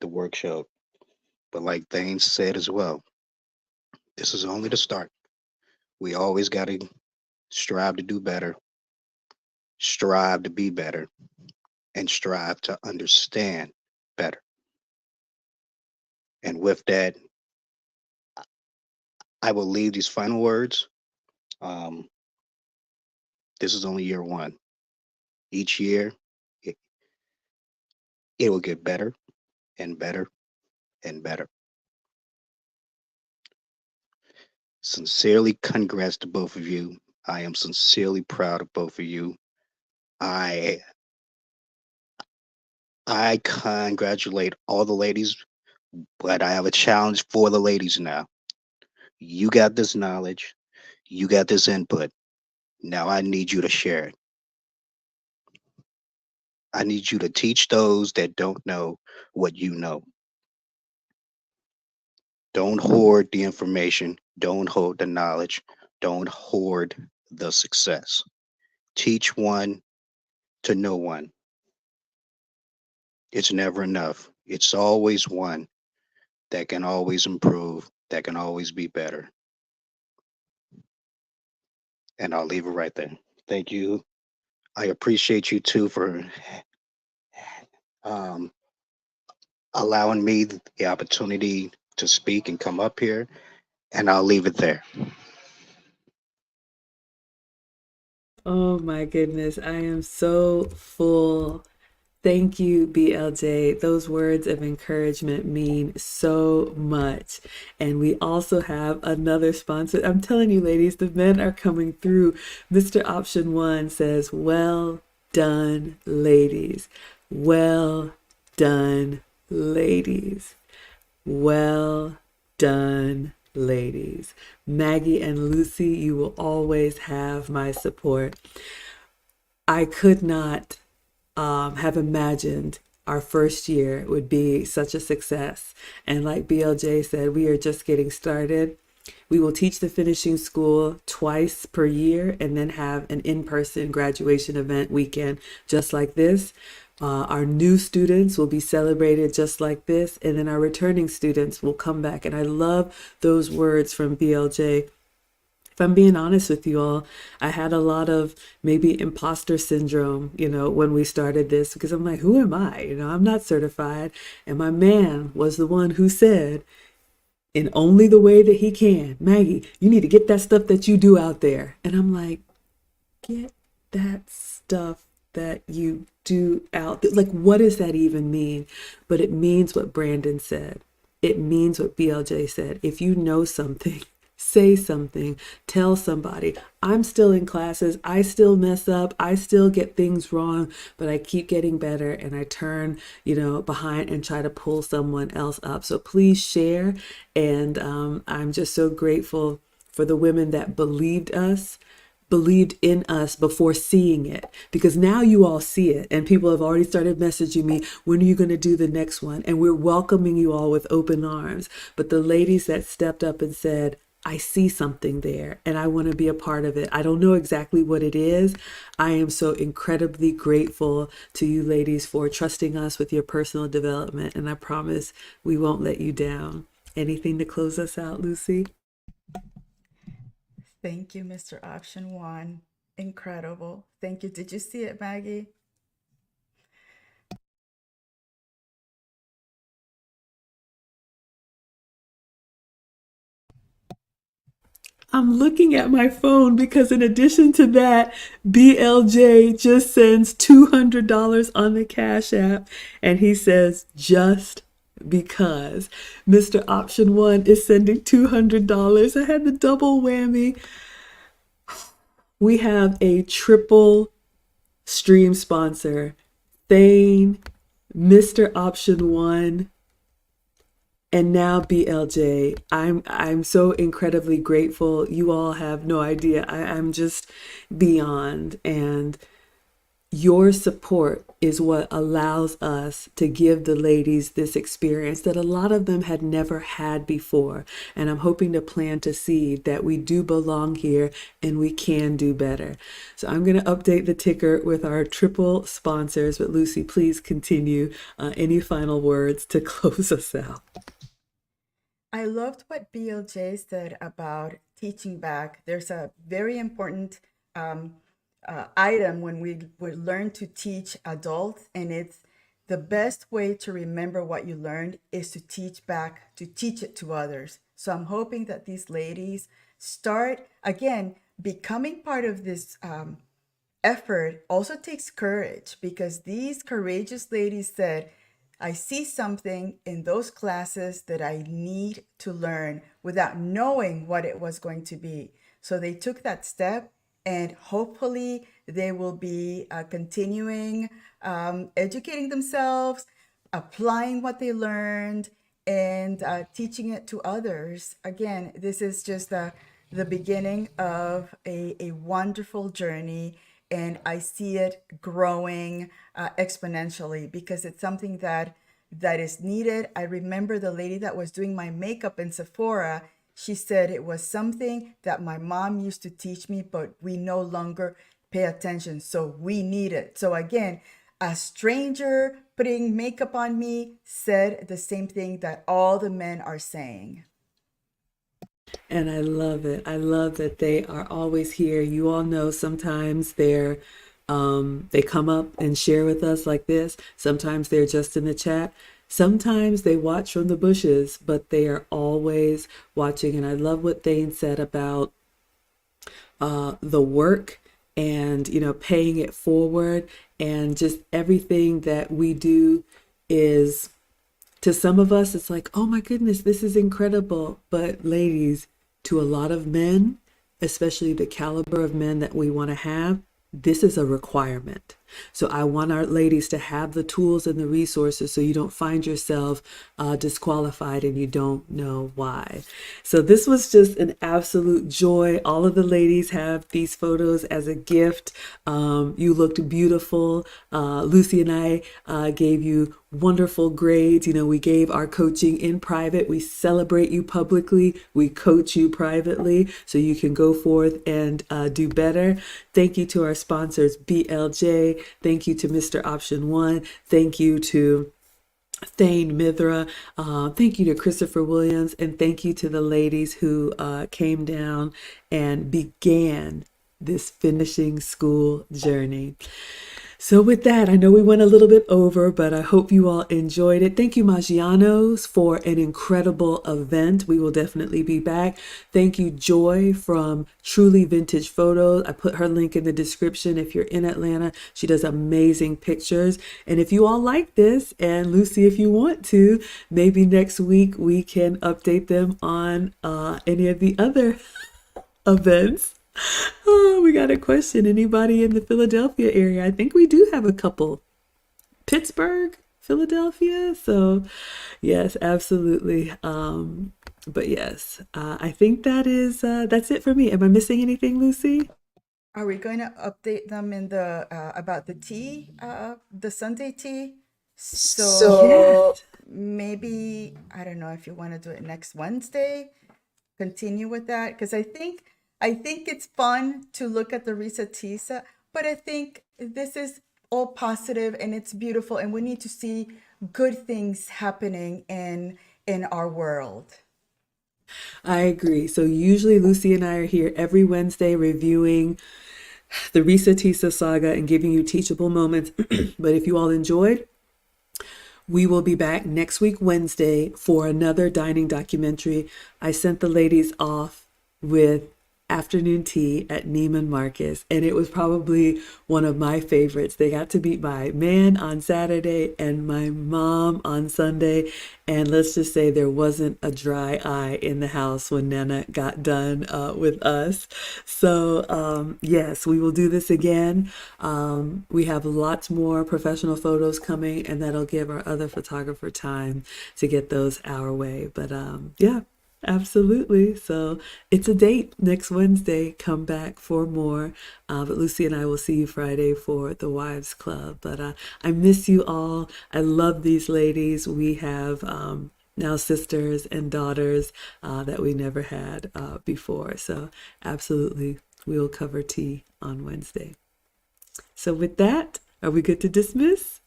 The work showed. But like Thane said as well, this is only the start. We always got to strive to do better, strive to be better, and strive to understand better. And with that, I will leave these final words. Um, this is only year one. Each year, it, it will get better and better and better. Sincerely, congrats to both of you. I am sincerely proud of both of you. I I congratulate all the ladies, but I have a challenge for the ladies now. You got this knowledge, you got this input. Now I need you to share it. I need you to teach those that don't know what you know. Don't hoard the information, don't hoard the knowledge, don't hoard the success. Teach one to know one. It's never enough. It's always one that can always improve, that can always be better. And I'll leave it right there. Thank you. I appreciate you too for um, allowing me the opportunity to speak and come up here. And I'll leave it there. Oh my goodness, I am so full. Thank you, BLJ. Those words of encouragement mean so much. And we also have another sponsor. I'm telling you, ladies, the men are coming through. Mr. Option One says, well done, ladies. Well done, ladies. Well done, ladies. Maggie and Lucy, you will always have my support. I could not have imagined our first year would be such a success. And like BLJ said, we are just getting started. We will teach the finishing school twice per year and then have an in-person graduation event weekend just like this. Our new students will be celebrated just like this, and then our returning students will come back. And I love those words from BLJ. If I'm being honest with you all, I had a lot of maybe imposter syndrome, when we started this, because I'm like, who am I? I'm not certified. And my man was the one who said, in only the way that he can, Maggie, you need to get that stuff that you do out there. And I'm like, get that stuff that you do out there. Like, what does that even mean? But it means what Brandon said. It means what BLJ said. If you know something, say something, tell somebody. I'm still in classes. I still mess up. I still get things wrong, but I keep getting better and I turn, behind and try to pull someone else up. So please share. And I'm just so grateful for the women that believed in us before seeing it, because now you all see it and people have already started messaging me, when are you going to do the next one? And we're welcoming you all with open arms. But the ladies that stepped up and said, I see something there and I want to be a part of it. I don't know exactly what it is. I am so incredibly grateful to you ladies for trusting us with your personal development, and I promise we won't let you down. Anything to close us out, Lucy? Thank you, Mr. Option One. Incredible. Thank you. Did you see it, Maggie? I'm looking at my phone because, in addition to that, BLJ just sends $200 on the Cash App, and he says, just because. Mr. Option One is sending $200. I had the double whammy. We have a triple stream sponsor. Thane, Mr. Option One, and now BLJ. I'm so incredibly grateful. You all have no idea. I'm just beyond. And your support is what allows us to give the ladies this experience that a lot of them had never had before. And I'm hoping to plant a seed that we do belong here and we can do better. So I'm going to update the ticker with our triple sponsors. But Lucy, please continue. Any final words to close us out? I loved what BLJ said about teaching back. There's a very important um, item when we learn to teach adults, and it's the best way to remember what you learned is to teach back, to teach it to others. So I'm hoping that these ladies start again becoming part of this effort. Also takes courage, because these courageous ladies said, I see something in those classes that I need to learn without knowing what it was going to be. So they took that step, and hopefully they will be continuing educating themselves, applying what they learned, and teaching it to others. Again, this is just the beginning of a wonderful journey, and I see it growing exponentially, because it's something that is needed. I remember the lady that was doing my makeup in Sephora. She said it was something that my mom used to teach me, but we no longer pay attention. So we need it. So again, a stranger putting makeup on me said the same thing that all the men are saying. And I love it. I love that they are always here. You all know sometimes they come up and share with us like this. Sometimes they're just in the chat. Sometimes they watch from the bushes, but they are always watching. And I love what Thane said about the work and, paying it forward, and just everything that we do is, to some of us, it's like, oh my goodness, this is incredible. But ladies, to a lot of men, especially the caliber of men that we want to have, this is a requirement. So I want our ladies to have the tools and the resources so you don't find yourself disqualified and you don't know why. So this was just an absolute joy. All of the ladies have these photos as a gift. You looked beautiful. Lucy and I gave you wonderful grades. We gave our coaching in private. We celebrate you publicly. We coach you privately so you can go forth and do better. Thank you to our sponsors, BLJ. Thank you to Mr. Option One. Thank you to Thane Mithra. Thank you to Christopher Williams. And thank you to the ladies who came down and began this finishing school journey. So with that, I know we went a little bit over, but I hope you all enjoyed it. Thank you, Maggiano's, for an incredible event. We will definitely be back. Thank you, Joy from Truly Vintage Photos. I put her link in the description if you're in Atlanta. She does amazing pictures. And if you all like this, and Lucy, if you want to, maybe next week we can update them on any of the other events. Oh, we got a question. Anybody in the Philadelphia area? I think we do have a couple. Pittsburgh, Philadelphia. So yes, absolutely. But yes, I think that's it for me. Am I missing anything, Lucy? Are we going to update them in the about the tea, the Sunday tea? So Yes. maybe, I don't know if you want to do it next Wednesday, continue with that, because I think it's fun to look at the Reesa Teresa, but I think this is all positive and it's beautiful, and we need to see good things happening in our world. I agree. So usually Lucy and I are here every Wednesday reviewing the Reesa Teresa saga and giving you teachable moments. But if you all enjoyed, we will be back next week, Wednesday, for another dining documentary. I sent the ladies off with afternoon tea at Neiman Marcus, and it was probably one of my favorites. They got to meet my man on Saturday and my mom on Sunday, and let's just say there wasn't a dry eye in the house when Nana got done with us. So yes, we will do this again. We have lots more professional photos coming, and that'll give our other photographer time to get those our way. But yeah, absolutely. So it's a date next Wednesday. Come back for more. But Lucy and I will see you Friday for the Wives Club. But I miss you all. I love these ladies. We have now sisters and daughters that we never had before. So absolutely, we'll cover tea on Wednesday. So with that, are we good to dismiss?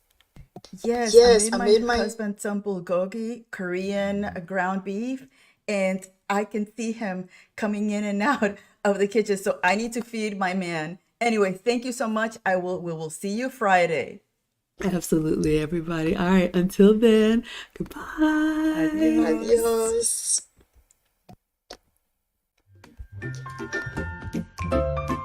Yes, I Yes, made I my made my husband some bulgogi, Korean ground beef, and I can see him coming in and out of the kitchen. So I need to feed my man. Anyway, thank you so much. We will see you Friday. Absolutely, everybody. All right, until then, goodbye. Adios. adios.